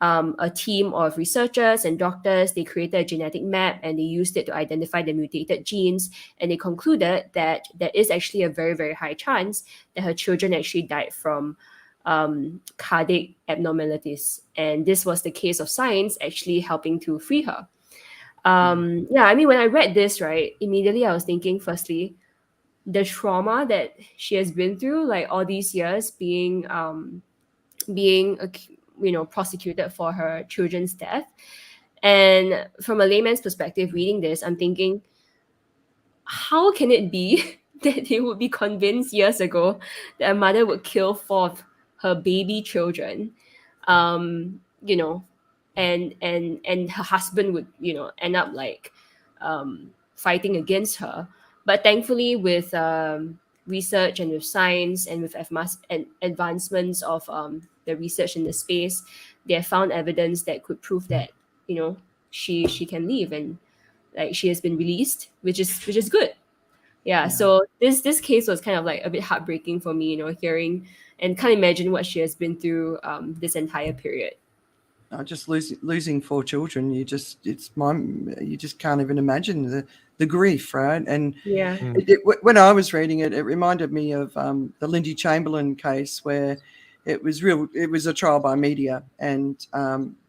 a team of researchers and doctors, they created a genetic map and they used it to identify the mutated genes. And they concluded that there is actually a very, very high chance that her children actually died from cardiac abnormalities. And this was the case of science actually helping to free her. Yeah, I mean, when I read this, right, immediately I was thinking, firstly, the trauma that she has been through, like all these years being prosecuted for her children's death. And from a layman's perspective, reading this, I'm thinking, how can it be that they would be convinced years ago that a mother would kill four of her baby children, you know, and her husband would, end up like fighting against her. But thankfully, with research and with science and with advancements of the research in the space, they have found evidence that could prove that she can live, and like she has been released, which is good. Yeah. So this case was kind of like a bit heartbreaking for me, hearing and can't imagine what she has been through this entire period. Just losing four children, you just can't even imagine the grief, right? And Yeah. When I was reading it, it reminded me of the Lindy Chamberlain case, where it was a trial by media, and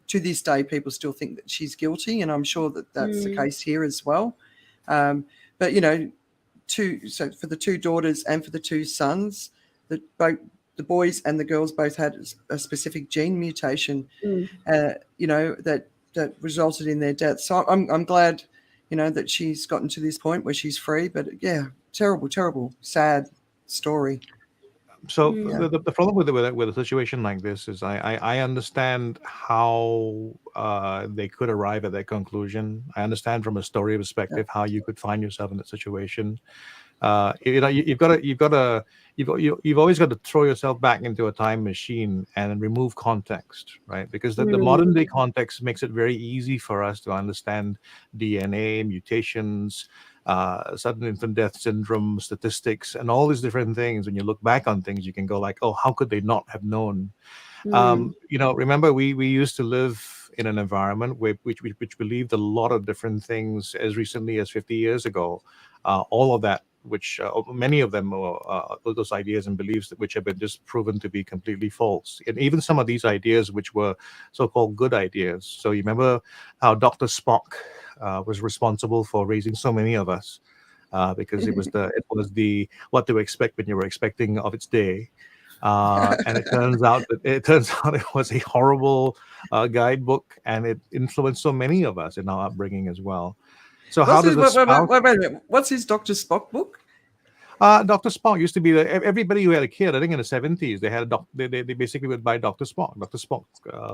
to this day, people still think that she's guilty, and I'm sure that that's the case here as well. But so for the two daughters and for the two sons, both the boys and the girls both had a specific gene mutation, that resulted in their death. So I'm glad, that she's gotten to this point where she's free. But yeah, terrible, sad story. So the problem with a situation like this is I understand how they could arrive at that conclusion. I understand from a story perspective how you could find yourself in that situation. You've always got to throw yourself back into a time machine and remove context, right? Because the modern day context makes it very easy for us to understand DNA mutations, sudden infant death syndrome, statistics, and all these different things. When you look back on things, you can go like, oh, how could they not have known? Remember we used to live in an environment which believed a lot of different things as recently as 50 years ago. All of that, which many of them those ideas and beliefs which have been just proven to be completely false, and even some of these ideas which were so-called good ideas. So you remember how Dr. Spock was responsible for raising so many of us, because it was the what to expect when you were expecting of its day. And it turns out it was a horrible guidebook, and it influenced so many of us in our upbringing as well. So wait a minute. What's his Dr. Spock book? Dr. Spock used to be everybody who had a kid. I think in the 70s they had they basically would buy Dr. Spock. Dr. Spock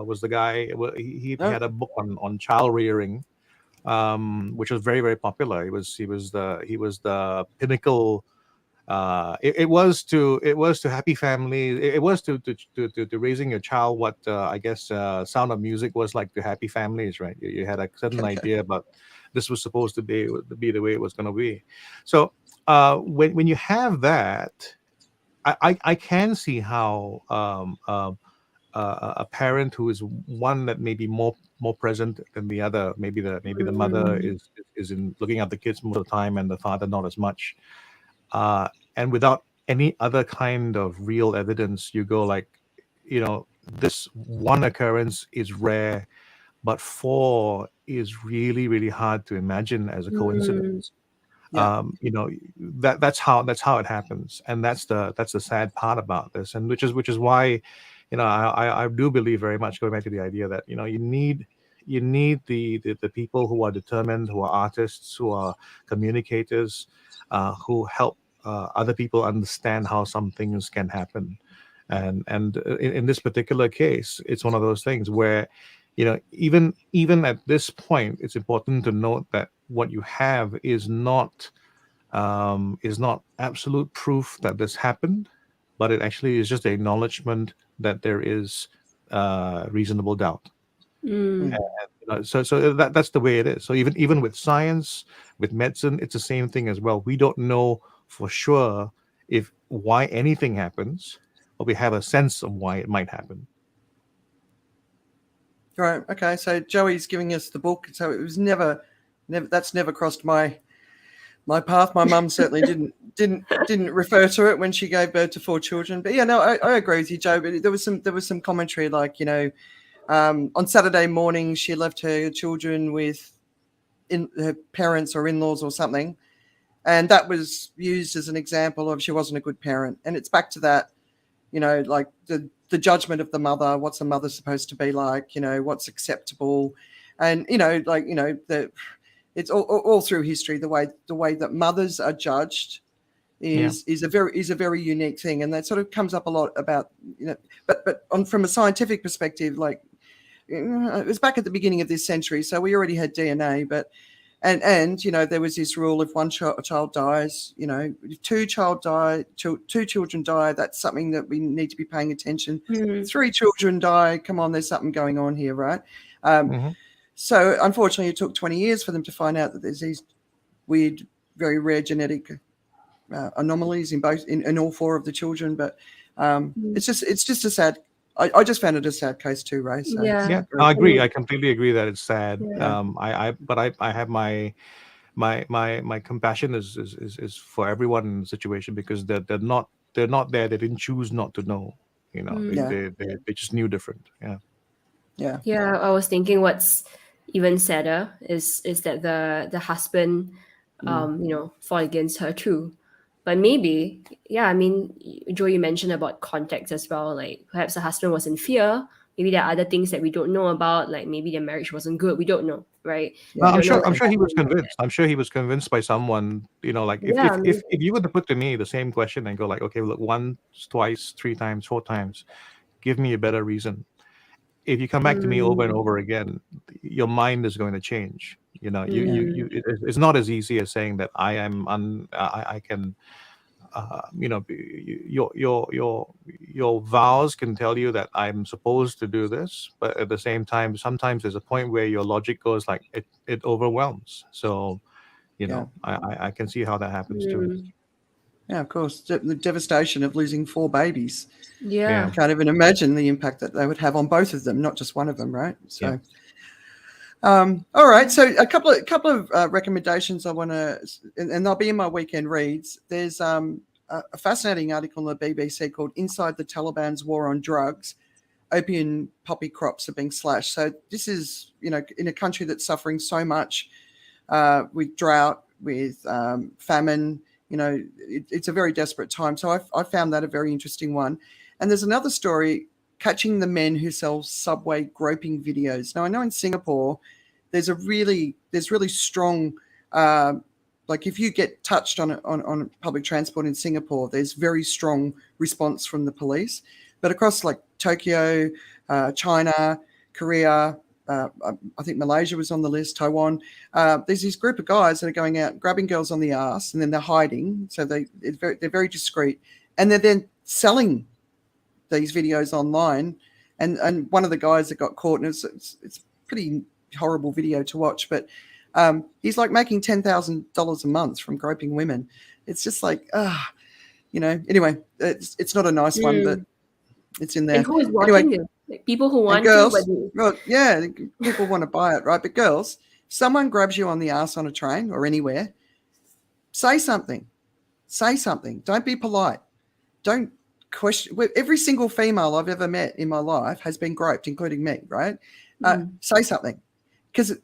was the guy. He had a book on child rearing, which was very, very popular. He was the pinnacle. It was to happy families. It was to raising a child what I guess Sound of Music was like to happy families, right? You had a certain idea about this was supposed to be the way it was going to be. So when you have that, I can see how a parent who is one that may be more present than the other, maybe the mother is in looking at the kids most of the time and the father not as much, and without any other kind of real evidence, you go like, this one occurrence is rare, but four is really, really hard to imagine as a coincidence. Yeah. You know, that's how it happens, and that's the sad part about this, and which is why, you know, I do believe very much, going back to the idea that, you know, you need the people who are determined, who are artists, who are communicators, who help other people understand how some things can happen. And in this particular case, it's one of those things where, you know, even at this point, it's important to note that what you have is not absolute proof that this happened, but it actually is just the acknowledgement that there is reasonable doubt. Mm. Mm. You know, so that's the way it is. So even with science, with medicine, it's the same thing as well. We don't know for sure if why anything happens, but we have a sense of why it might happen. Right. Okay. So Joey's giving us the book. So it was never that's never crossed my path. My mum certainly didn't refer to it when she gave birth to 4 children. But yeah, no, I agree with you, Joe. But there was some commentary like, you know, on Saturday morning she left her children with her parents or in-laws or something, and that was used as an example of she wasn't a good parent. And it's back to that, you know, like the judgment of the mother. What's a mother supposed to be like? You know, what's acceptable? And you know, like, you know, it's all through history, the way that mothers are judged is a very unique thing, and that sort of comes up a lot about, you know, but from a scientific perspective, like, you know, it was back at the beginning of this century, so we already had DNA, but and you know, there was this rule: if one child dies, you know, if two children die, that's something that we need to be paying attention. 3 children die, come on, there's something going on here, right? So unfortunately, it took 20 years for them to find out that there's these weird, very rare genetic anomalies in all 4 of the children. But it's just a sad. I just found it a sad case too, Rae. So Yeah. I agree. I completely agree that it's sad. Yeah. I have my compassion is for everyone in the situation, because they're not there. They didn't choose not to know. You know, they just knew different. Yeah. Yeah, I was thinking what's even sadder is that the husband you know, fought against her too. But maybe, yeah, I mean, Joe, you mentioned about context as well. Like perhaps the husband was in fear. Maybe there are other things that we don't know about. Like maybe their marriage wasn't good. We don't know, right? Yeah. We don't know I'm what sure he was happened. convinced. I'm sure he was convinced by someone. You know, like if Yeah, if you were to put to me the same question and go like, okay, look, once, twice, 3 times, 4 times, give me a better reason. If you come back to me over and over again, your mind is going to change. You know, it's not as easy as saying that I am I can. You know, your vows can tell you that I'm supposed to do this, but at the same time, sometimes there's a point where your logic goes like it overwhelms. So, you know, I can see how that happens too. Yeah, of course. The devastation of losing 4 babies. yeah. Can't even imagine the impact that they would have on both of them, not just one of them, right? So, all right. So a couple of recommendations I want to, and they'll be in my weekend reads. There's a fascinating article on the BBC called "Inside the Taliban's War on Drugs: Opium Poppy Crops Are Being Slashed." So this is, you know, in a country that's suffering so much with drought, with famine. You know, it's a very desperate time. So I found that a very interesting one. And there's another story, catching the men who sell subway groping videos. Now, I know in Singapore, there's really strong, like if you get touched on public transport in Singapore, there's very strong response from the police. But across like Tokyo, China, Korea, I think Malaysia was on the list, Taiwan. There's this group of guys that are going out grabbing girls on the arse, and then they're hiding. So they're very discreet, and they're then selling these videos online. And one of the guys that got caught, and it's pretty horrible video to watch, but he's like making $10,000 a month from groping women. It's just like, you know. Anyway, it's not a nice one, but it's in there. And who is watching this? Like people who want girls, to, but well, yeah, people want to buy it, right? But girls, if someone grabs you on the ass on a train or anywhere, say something. Say something. Don't be polite. Don't question. Every single female I've ever met in my life has been groped, including me, right? Say something. Because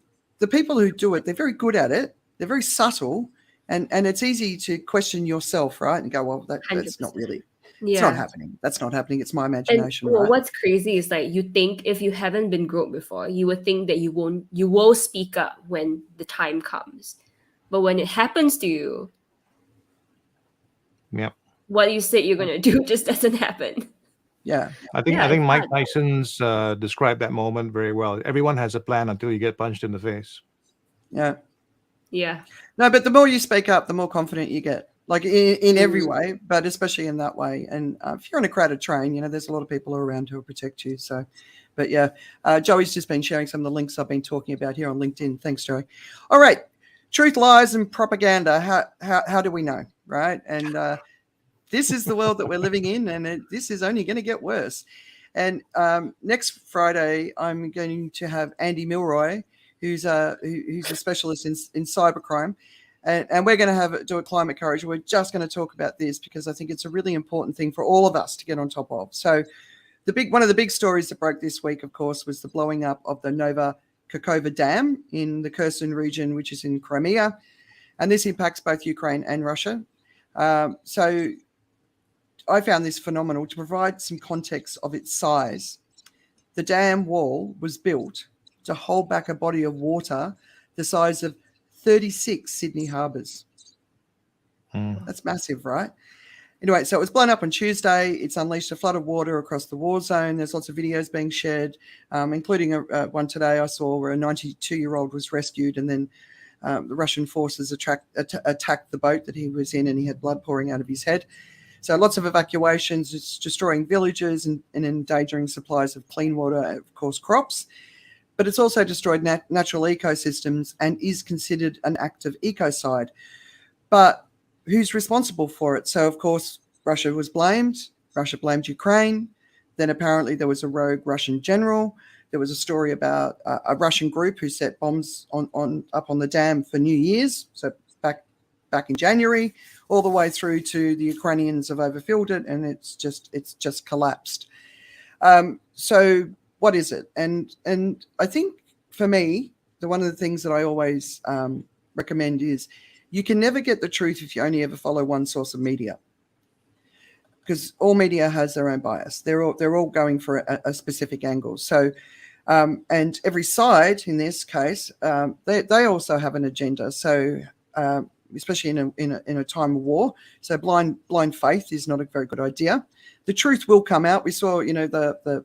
the people who do it, they're very good at it. They're very subtle. And it's easy to question yourself, right? And go, well, that's not 100%. really, Yeah. it's not happening. That's not happening. It's my And imagination, well, right? what's crazy is like you think if you haven't been groped before, you would think that you will speak up when the time comes. But when it happens to you, Yep. what you said you're gonna do just doesn't happen. Yeah. I think it's Mike hard. Tyson's described that moment very well. Everyone has a plan until you get punched in the face. Yeah. Yeah. No, but the more you speak up, the more confident you get, like in every way, but especially in that way. And if you're on a crowded train, there's a lot of people around who will protect you. So, but yeah, Joey's just been sharing some of the links I've been talking about here on LinkedIn. Thanks, Joey. All right. Truth, lies, and propaganda. How do we know, right? And this is the world that we're living in, and this is only going to get worse. And next Friday, I'm going to have Andy Milroy, who's a specialist in cybercrime, and we're going to do a climate courage. We're just going to talk about this because I think it's a really important thing for all of us to get on top of. So, one of the big stories that broke this week, of course, was the blowing up of the Nova Kakhovka dam in the Kherson region, which is in Crimea, and this impacts both Ukraine and Russia. So I found this phenomenal. To provide some context of its size, the dam wall was built to hold back a body of water the size of 36 Sydney harbours. That's massive, right? Anyway, so it was blown up on Tuesday. It's unleashed a flood of water across the war zone. There's lots of videos being shared, including one today I saw where a 92-year-old was rescued, and then the Russian forces attacked the boat that he was in, and he had blood pouring out of his head. So lots of evacuations. It's destroying villages and endangering supplies of clean water, of course, crops. But it's also destroyed natural ecosystems and is considered an act of ecocide. But who's responsible for it? So, of course, Russia was blamed. Russia blamed Ukraine. Then apparently there was a rogue Russian general. There was a story about a Russian group who set bombs up on the dam for New Year's. So back in January, all the way through to the Ukrainians have overfilled it, and it's just collapsed. So what is it? And I think for me, one of the things that I always recommend is you can never get the truth if you only ever follow one source of media, because all media has their own bias. They're all going for a specific angle. So and every side in this case, they also have an agenda. So especially in a time of war. So blind faith is not a very good idea. The truth will come out. We saw, the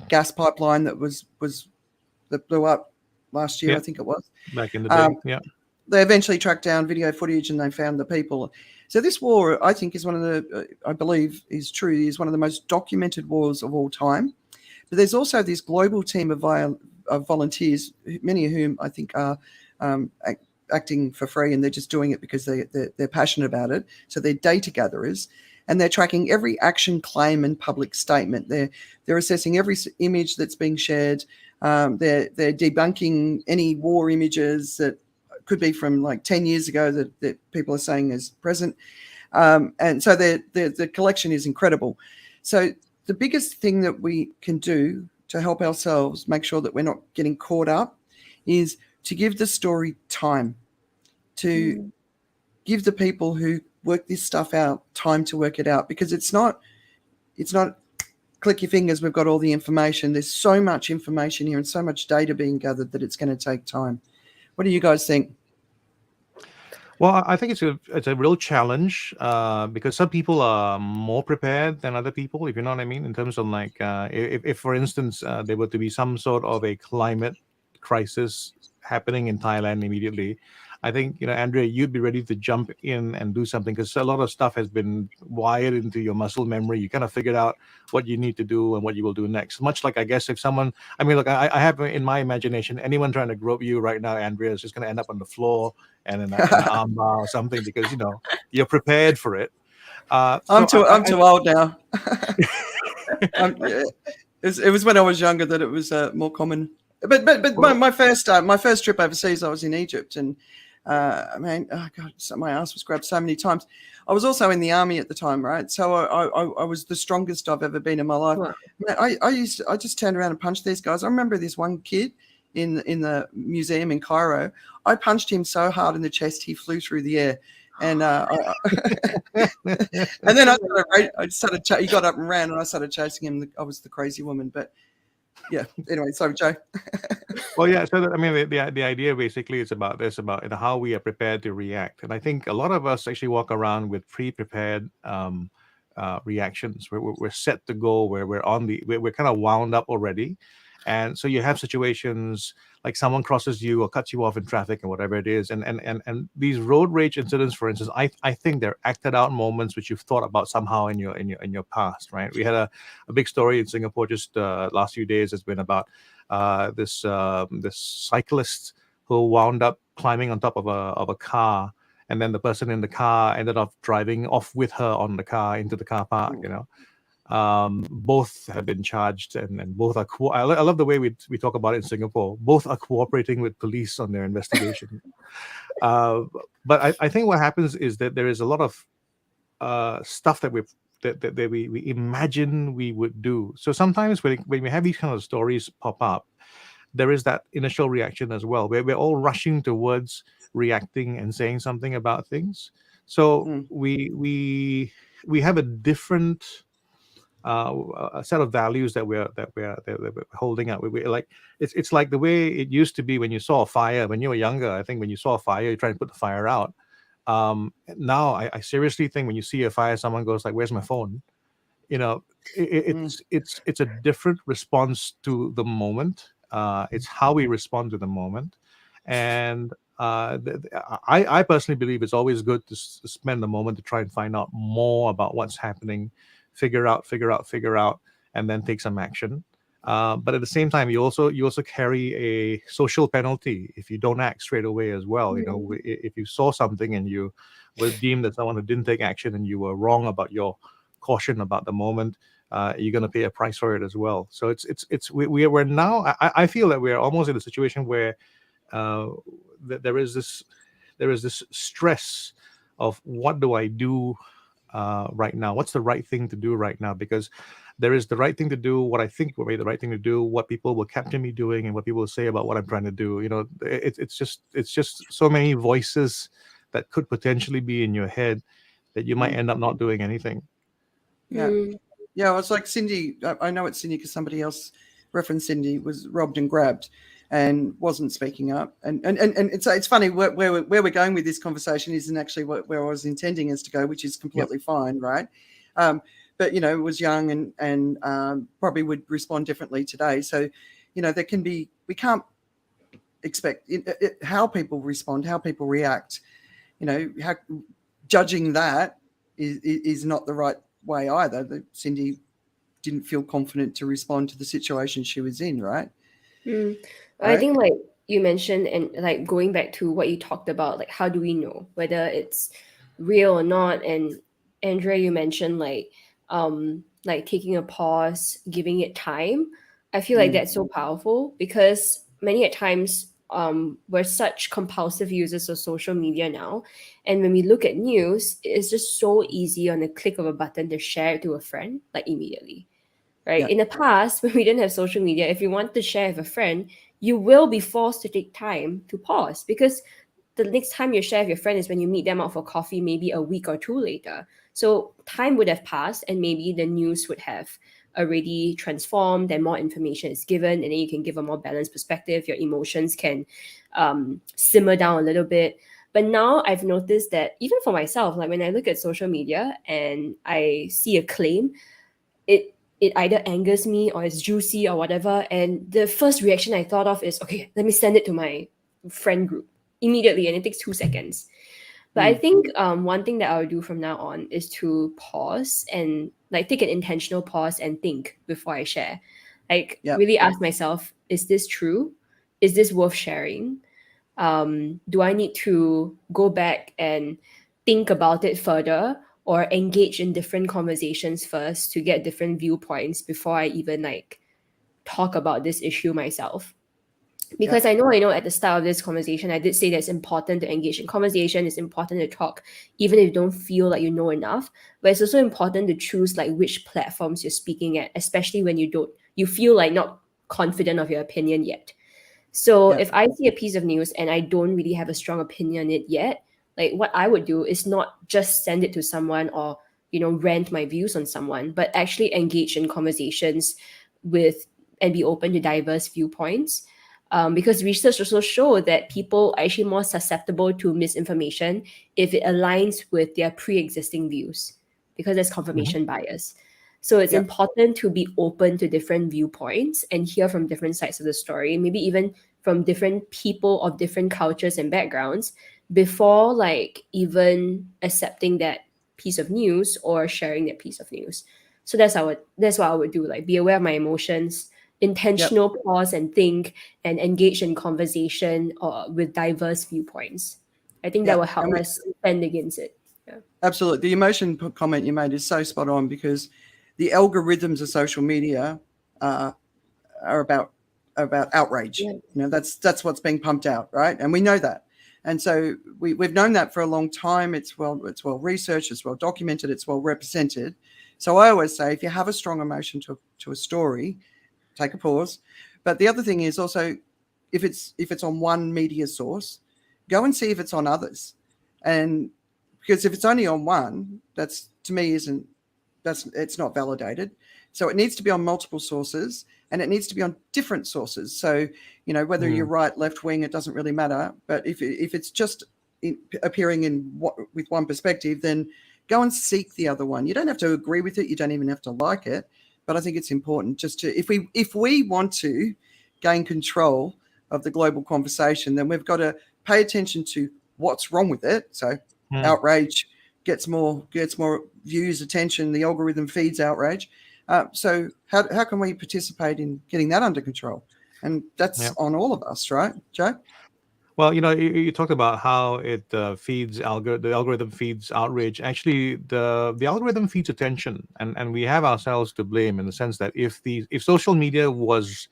gas pipeline that blew up last year, I think it was. Back in the day, yeah. They eventually tracked down video footage and they found the people. So this war, I think, is I believe is true, is one of the most documented wars of all time. But there's also this global team of volunteers, many of whom I think are acting for free, and they're just doing it because they're passionate about it. So they're data gatherers, and they're tracking every action, claim, and public statement. They're assessing every image that's being shared. They're debunking any war images that could be from like 10 years ago that people are saying is present. And so the collection is incredible. So the biggest thing that we can do to help ourselves make sure that we're not getting caught up is to give the story time, to give the people who work this stuff out time to work it out, because it's not click your fingers, we've got all the information. There's so much information here and so much data being gathered that it's going to take time. What do you guys think? Well, I think it's a real challenge because some people are more prepared than other people, if you know what I mean, in terms of like if for instance, there were to be some sort of a climate crisis happening in Thailand immediately, I think, Andrea, you'd be ready to jump in and do something because a lot of stuff has been wired into your muscle memory. You kind of figured out what you need to do and what you will do next. Much like, I guess, if someone, look, I have in my imagination, anyone trying to grope you right now, Andrea, is just going to end up on the floor and in an arm bar or something because, you're prepared for it. I'm too old now. It was when I was younger that it was more common. But my first trip overseas, I was in Egypt, and my ass was grabbed so many times. I was also in the army at the time, right? So I was the strongest I've ever been in my life. Wow. Man, I just turned around and punched these guys. I remember this one kid. in the museum in Cairo. I punched him so hard in the chest he flew through the air, and and then he got up and ran, and I started chasing him. I was the crazy woman, but yeah. Anyway, sorry, Joe. Well, yeah. So I mean, the idea basically is about this, about how we are prepared to react, and I think a lot of us actually walk around with pre-prepared reactions. We're set to go, where we're kind of wound up already, and so you have situations like someone crosses you or cuts you off in traffic and whatever it is, and these road rage incidents, for instance, I think they're acted out moments which you've thought about somehow in your past, right? We had a big story in Singapore just last few days. Has been about this cyclist who wound up climbing on top of a car, and then the person in the car ended up driving off with her on the car into the car park. Both have been charged, and both are. I love the way we talk about it in Singapore. Both are cooperating with police on their investigation. But I think what happens is that there is a lot of stuff that we imagine we would do. So sometimes when we have these kind of stories pop up, there is that initial reaction as well, where we're all rushing towards reacting and saying something about things. So we have a different a set of values that we're holding up. We like it's like the way it used to be when you saw a fire when you were younger. I think when you saw a fire, you try to put the fire out. Now I seriously think when you see a fire, someone goes like, "Where's my phone?" It's a different response to the moment. It's how we respond to the moment, and I personally believe it's always good to spend the moment to try and find out more about what's happening, figure out, and then take some action. But at the same time, you also carry a social penalty if you don't act straight away as well. If you saw something and you were deemed as someone who didn't take action and you were wrong about your caution about the moment, you're going to pay a price for it as well. So we're now. I feel that we're almost in a situation where there is this stress of what do I do right now? What's the right thing to do right now? Because there is the right thing to do, what I think will be the right thing to do, what people will capture me doing, and what people will say about what I'm trying to do. It's just so many voices that could potentially be in your head that you might end up not doing anything. Yeah, it's like Cindy. I know it's Cindy because somebody else referenced Cindy was robbed and grabbed and wasn't speaking up. And it's funny where we're going with this conversation isn't actually where I was intending us to go, which is completely fine, right? But was young and probably would respond differently today. So there can be, we can't expect how people respond, how people react. How judging that is not the right way either. Cindy didn't feel confident to respond to the situation she was in, right? I think like you mentioned, and like going back to what you talked about, like how do we know whether it's real or not? And Andrea, you mentioned like taking a pause, giving it time. I feel like that's so powerful because many at times we're such compulsive users of social media now, and when we look at news, it's just so easy on a click of a button to share it to a friend like immediately. Right? In the past, when we didn't have social media, if you want to share with a friend, you will be forced to take time to pause because the next time you share with your friend is when you meet them out for coffee, maybe a week or two later. So time would have passed and maybe the news would have already transformed and more information is given, and then you can give a more balanced perspective. Your emotions can simmer down a little bit. But now I've noticed that even for myself, like when I look at social media and I see a claim, it either angers me or it's juicy or whatever. And the first reaction I thought of is, okay, let me send it to my friend group immediately. And it takes 2 seconds. But I think one thing that I'll do from now on is to pause and like take an intentional pause and think before I share. Really ask myself, is this true? Is this worth sharing? Do I need to go back and think about it further or engage in different conversations first to get different viewpoints before I even talk about this issue myself? Because I know at the start of this conversation, I did say that it's important to engage in conversation. It's important to talk, even if you don't feel like you know enough. But it's also important to choose which platforms you're speaking at, especially when you feel like not confident of your opinion yet. So Yeah. if I see a piece of news and I don't really have a strong opinion on it yet, like what I would do is not just send it to someone or rant my views on someone, but actually engage in conversations with and be open to diverse viewpoints. Because research also show that people are actually more susceptible to misinformation if it aligns with their pre-existing views, because there's Mhm. confirmation bias. So it's Yeah. important to be open to different viewpoints and hear from different sides of the story, maybe even from different people of different cultures and backgrounds before like even accepting that piece of news or sharing that piece of news. So that's what I would do. Like be aware of my emotions, Yep. intentional pause and think, and engage in conversation with diverse viewpoints. I think that Yeah. will help us defend against it. Yeah. Absolutely. The emotion comment you made is so spot on, because the algorithms of social media uh, are about outrage. Yeah. That's what's being pumped out, right? And we know that. And so we've known that for a long time. It's well researched, it's well documented, it's well represented. So I always say, if you have a strong emotion to a story, take a pause. But the other thing is also, if it's on one media source, go and see if it's on others. And because if it's only on one, that's, to me, isn't that's it's not validated. So it needs to be on multiple sources, and it needs to be on different sources. So whether you're right, left wing, it doesn't really matter. But if it's just appearing with one perspective, then go and seek the other one. You don't have to agree with it. You don't even have to like it. But I think it's important just to, if we want to gain control of the global conversation, then we've got to pay attention to what's wrong with it. So outrage gets more views, attention. The algorithm feeds outrage. So how can we participate in getting that under control? And that's on all of us, right, Joe? Well, you talked about how it the algorithm feeds outrage. Actually, the algorithm feeds attention, and we have ourselves to blame in the sense that if social media was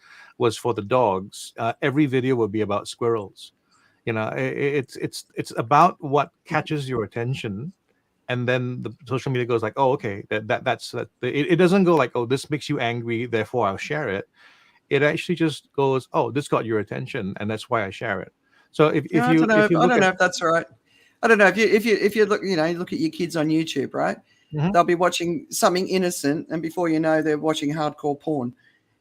for the dogs, every video would be about squirrels. It's about what catches your attention, and then the social media goes like, oh, okay, that's that. It doesn't go like, oh, this makes you angry, therefore I'll share it. It actually just goes, oh, this got your attention, and that's why I share it. So if I you don't know. if you I look don't at know if that's right. I don't know if you look look at your kids on YouTube, right? Mhm. They'll be watching something innocent, and before you know, they're watching hardcore porn.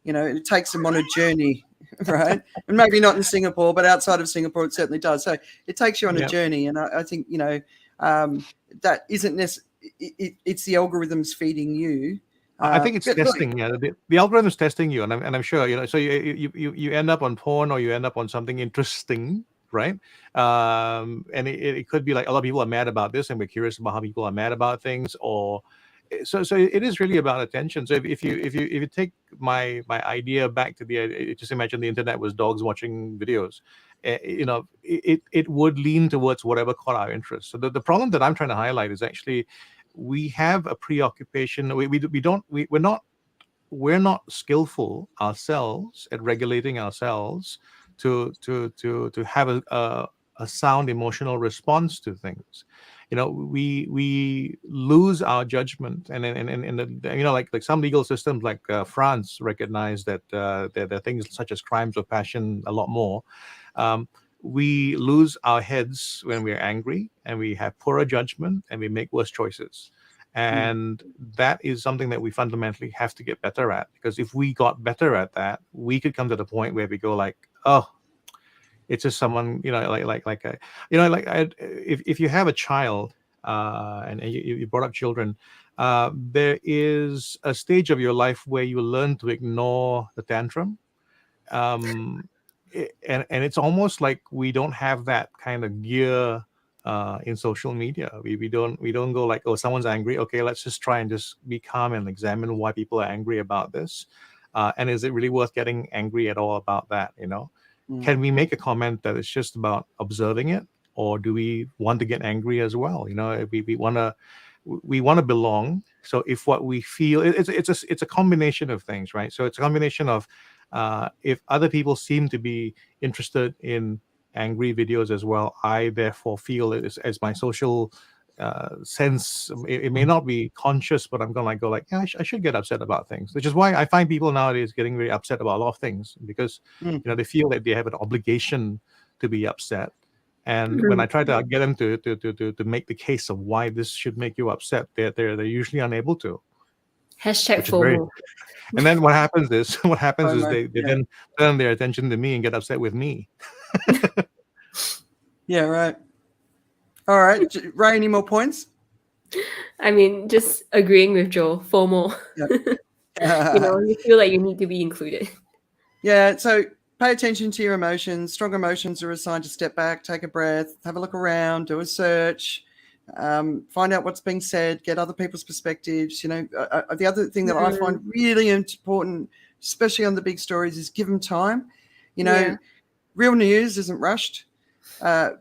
It takes them on a journey, right? And maybe not in Singapore, but outside of Singapore, it certainly does. So it takes you on a Yeah. journey, and I think that isn't necessarily. It's the algorithms feeding you. I think it's But look, testing. Yeah, the algorithm is testing you, and I'm sure So you end up on porn, or you end up on something interesting, right? And it could be like a lot of people are mad about this, and we're curious about how people are mad about things, or so it is really about attention. So if you take my idea back to just imagine the internet was dogs watching videos. It would lean towards whatever caught our interest. So the problem that I'm trying to highlight is actually we have a preoccupation. We're not skillful ourselves at regulating ourselves to have a sound emotional response to things. We lose our judgment, and like some legal systems like France recognize that there are things such as crimes of passion a lot more. um, we lose our heads when we're angry, and we have poorer judgment, and we make worse choices. And that is something that we fundamentally have to get better at, because if we got better at that, we could come to the point where we go like, oh, it's just someone, if you have a child, and you brought up children, there is a stage of your life where you learn to ignore the tantrum. um, and it's almost like we don't have that kind of gear in social media. We don't go like, oh, someone's angry, okay, let's just try and just be calm and examine why people are angry about this, and is it really worth getting angry at all about that? Can we make a comment that is just about observing it, or do we want to get angry as well? We want to belong. So if what we feel, it's a combination of things, right? So it's a combination of if other people seem to be interested in angry videos as well, I therefore feel it as my social sense. It may not be conscious, but I'm gonna go like, yeah, I should get upset about things. Which is why I find people nowadays getting very upset about a lot of things because they feel that they have an obligation to be upset. And when I try to get them to make the case of why this should make you upset, they're usually unable to. Hashtag FOMO. And then what happens is they Yeah. then turn their attention to me and get upset with me. Yeah, right. All right. Rae, any more points? I mean, just agreeing with Joe, FOMO. Yep. You feel like you need to be included. Yeah, so pay attention to your emotions. Strong emotions are a sign to step back, take a breath, have a look around, do a search, find out what's being said, get other people's perspectives. The other thing that I find really important, especially on the big stories, is give them time. Real news isn't rushed.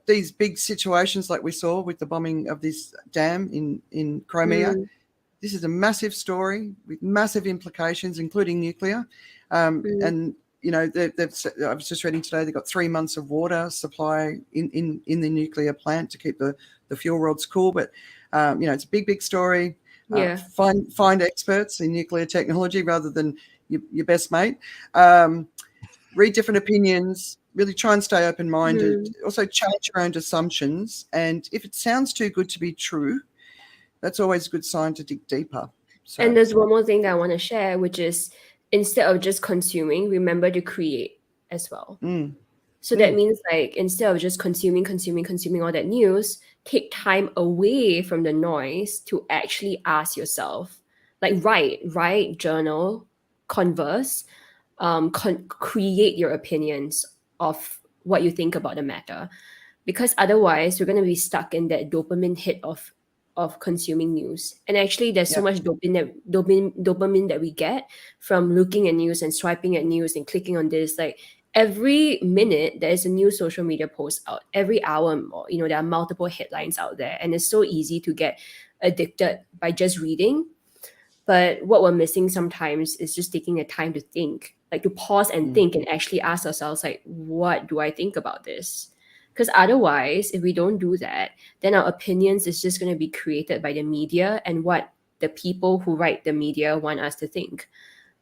These big situations like we saw with the bombing of this dam in Crimea, this is a massive story with massive implications, including nuclear. And I was just reading today, they've got 3 months of water supply in the nuclear plant to keep the fuel rods cool. But, it's a big story. Find experts in nuclear technology rather than your best mate. Read different opinions, really try and stay open-minded. Also challenge your own assumptions. And if it sounds too good to be true, that's always a good sign to dig deeper. So. And there's one more thing that I want to share, which is instead of just consuming, remember to create as well. So that means like instead of just consuming all that news, take time away from the noise to actually ask yourself, like write, journal, converse, create your opinions of what you think about the matter. Because otherwise, we're going to be stuck in that dopamine hit of consuming news. And actually there's so much dopamine that we get from looking at news and swiping at news and clicking on this. Like every minute there's a new social media post out. Every hour more, there are multiple headlines out there, and it's so easy to get addicted by just reading. But what we're missing sometimes is just taking the time to think, like to pause and think and actually ask ourselves, like, what do I think about this? Because otherwise, if we don't do that, then our opinions is just going to be created by the media and what the people who write the media want us to think.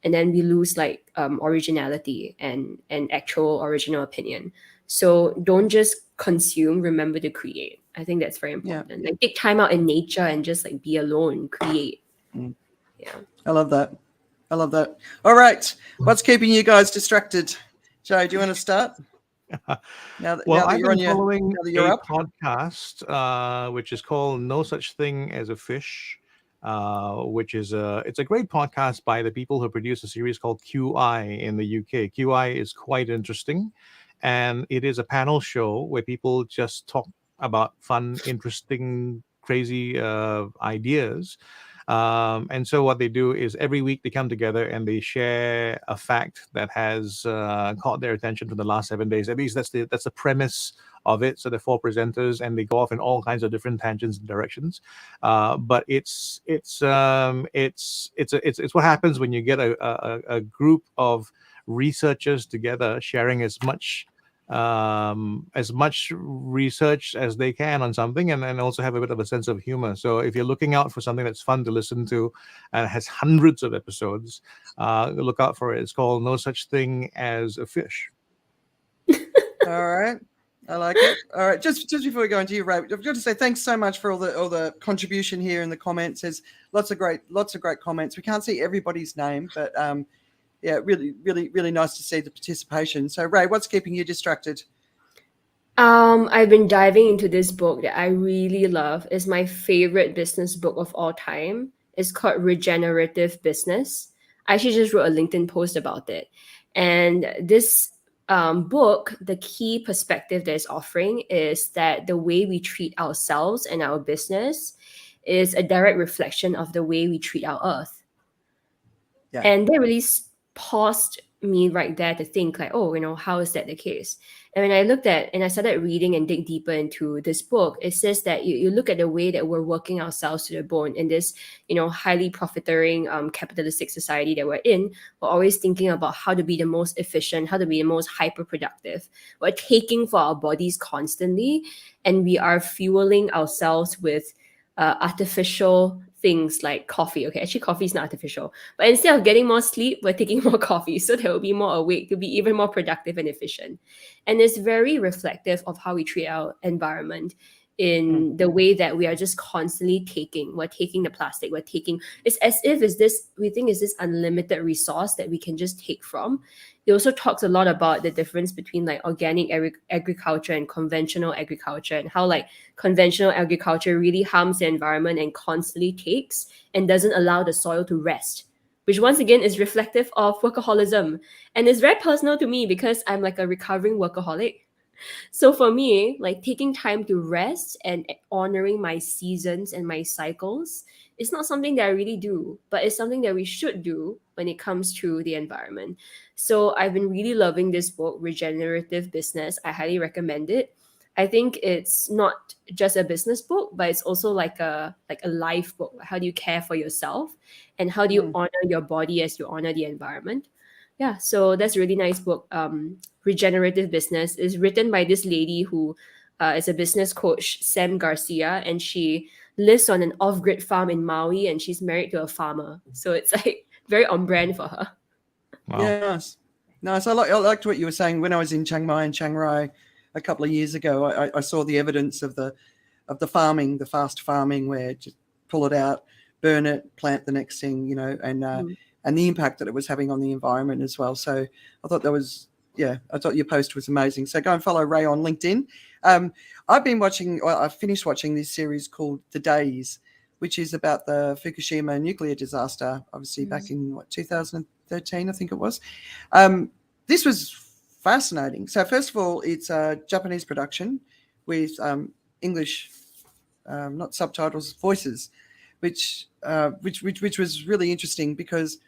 And then we lose like originality and actual original opinion. So don't just consume, remember to create. I think that's very important. Like take time out in nature and just like be alone, create. Yeah. I love that. All right. What's keeping you guys distracted? Joe, do you want to start? I've been following a podcast which is called No Such Thing as a Fish, which is it's a great podcast by the people who produce a series called QI in the UK. QI is quite interesting, and it is a panel show where people just talk about fun, interesting, crazy ideas. And so what they do is every week they come together and they share a fact that has caught their attention for the last 7 days. At least that's the premise of it. So the 4 presenters and they go off in all kinds of different tangents and directions. But it's what happens when you get a group of researchers together sharing as much research as they can on something, and also have a bit of a sense of humor. So if you're looking out for something that's fun to listen to and has hundreds of episodes, look out for it. It's called No Such Thing as a Fish. All right. I like it. All right. Just before we go into you, Rae, I've got to say thanks so much for all the contribution here in the comments. There's lots of great comments. We can't see everybody's name, but really, really, really nice to see the participation. So, Rae, what's keeping you distracted? I've been diving into this book that I really love. It's my favorite business book of all time. It's called Regenerative Business. I actually just wrote a LinkedIn post about it. And this book, the key perspective that it's offering is that the way we treat ourselves and our business is a direct reflection of the way we treat our earth. Yeah. And that really paused me right there to think like, how is that the case? And when I looked at and I started reading and dig deeper into this book, it says that you look at the way that we're working ourselves to the bone in this, highly profiteering capitalistic society that we're in. We're always thinking about how to be the most efficient, how to be the most hyper productive. We're taking for our bodies constantly, and we are fueling ourselves with artificial things like coffee. Okay, actually, coffee is not artificial, but instead of getting more sleep, we're taking more coffee, so that we'll be more awake to be even more productive and efficient. And it's very reflective of how we treat our environment in the way that we are just constantly taking. We're taking the plastic. We're taking. It's as if we think is this unlimited resource that we can just take from. It also talks a lot about the difference between like organic agriculture and conventional agriculture, and how like conventional agriculture really harms the environment and constantly takes and doesn't allow the soil to rest, which once again is reflective of workaholism. And it's very personal to me because I'm like a recovering workaholic. So for me, like taking time to rest and honoring my seasons and my cycles is not something that I really do, but it's something that we should do when it comes to the environment. So I've been really loving this book, Regenerative Business. I highly recommend it. I think it's not just a business book, but it's also like a life book. How do you care for yourself, and how do you honor your body as you honor the environment? Yeah, so that's a really nice book. Regenerative Business is written by this lady who is a business coach, Sam Garcia, and she lives on an off-grid farm in Maui, and she's married to a farmer. So it's like very on brand for her. Wow. Yeah, nice. I liked what you were saying. When I was in Chiang Mai and Chiang Rai a couple of years ago, I saw the evidence of the farming, the fast farming, where just pull it out, burn it, plant the next thing, and the impact that it was having on the environment as well. So I thought I thought your post was amazing. So go and follow Rae on LinkedIn. I finished watching this series called The Days, which is about the Fukushima nuclear disaster, obviously back in 2013, I think it was. This was fascinating. So first of all, it's a Japanese production with English, not subtitles, voices, which was really interesting because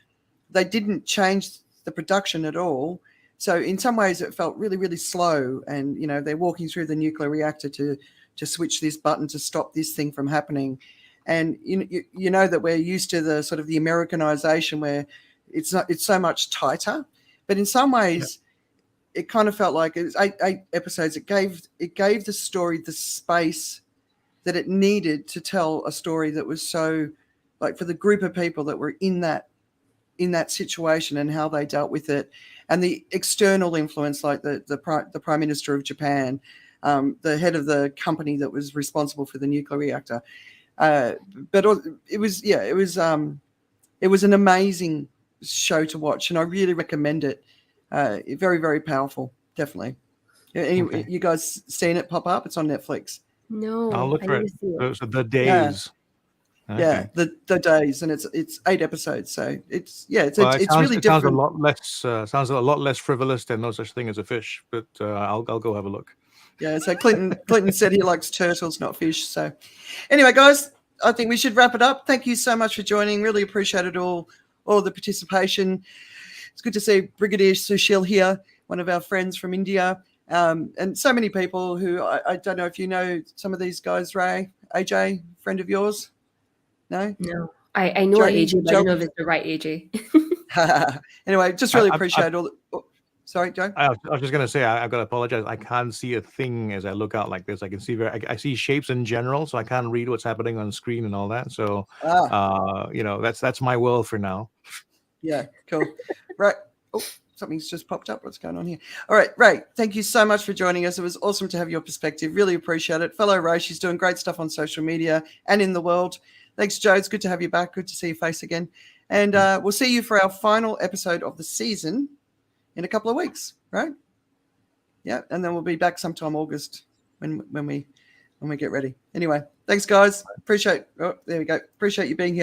they didn't change the production at all. So in some ways it felt really, really slow. And, they're walking through the nuclear reactor to switch this button to stop this thing from happening. And you know that we're used to the sort of the Americanization where it's so much tighter. But in some ways, it kind of felt like it was eight episodes. It gave the story the space that it needed to tell a story that was so, like, for the group of people that were in that situation and how they dealt with it, and the external influence, like the Prime Minister of Japan, the head of the company that was responsible for the nuclear reactor. But it was an amazing show to watch, and I really recommend it. Very, very powerful, definitely. Okay. You guys seen it pop up? It's on Netflix. No, I'll look I for didn't it. see it. So The Days. Okay. Yeah, the Days, and it's 8 episodes, so it's Well, it's really different. Sounds a lot less frivolous than No Such Thing as a Fish, but I'll go have a look. Yeah, so Clinton said he likes turtles, not fish. So anyway, guys, I think we should wrap it up. Thank you so much for joining. Really appreciated all the participation. It's good to see Brigadier Sushil here, one of our friends from India, and so many people who I don't know if you know some of these guys. Rae, AJ, friend of yours? No? No, I know Jody, AJ, but I don't know if it's the right AJ. Anyway, just really appreciate all the... Sorry, Joe? I was just gonna say I've got to apologize. I can't see a thing as I look out like this. I can see I see shapes in general, so I can't read what's happening on screen and all that. So that's my world for now. Yeah, cool. Right. Oh, something's just popped up. What's going on here? All right, Rae, thank you so much for joining us. It was awesome to have your perspective. Really appreciate it. Fellow Rae, she's doing great stuff on social media and in the world. Thanks, Joe. It's good to have you back. Good to see your face again. And we'll see you for our final episode of the season in a couple of weeks, right? Yeah, and then we'll be back sometime August when we get ready. Anyway, thanks, guys. Appreciate you being here.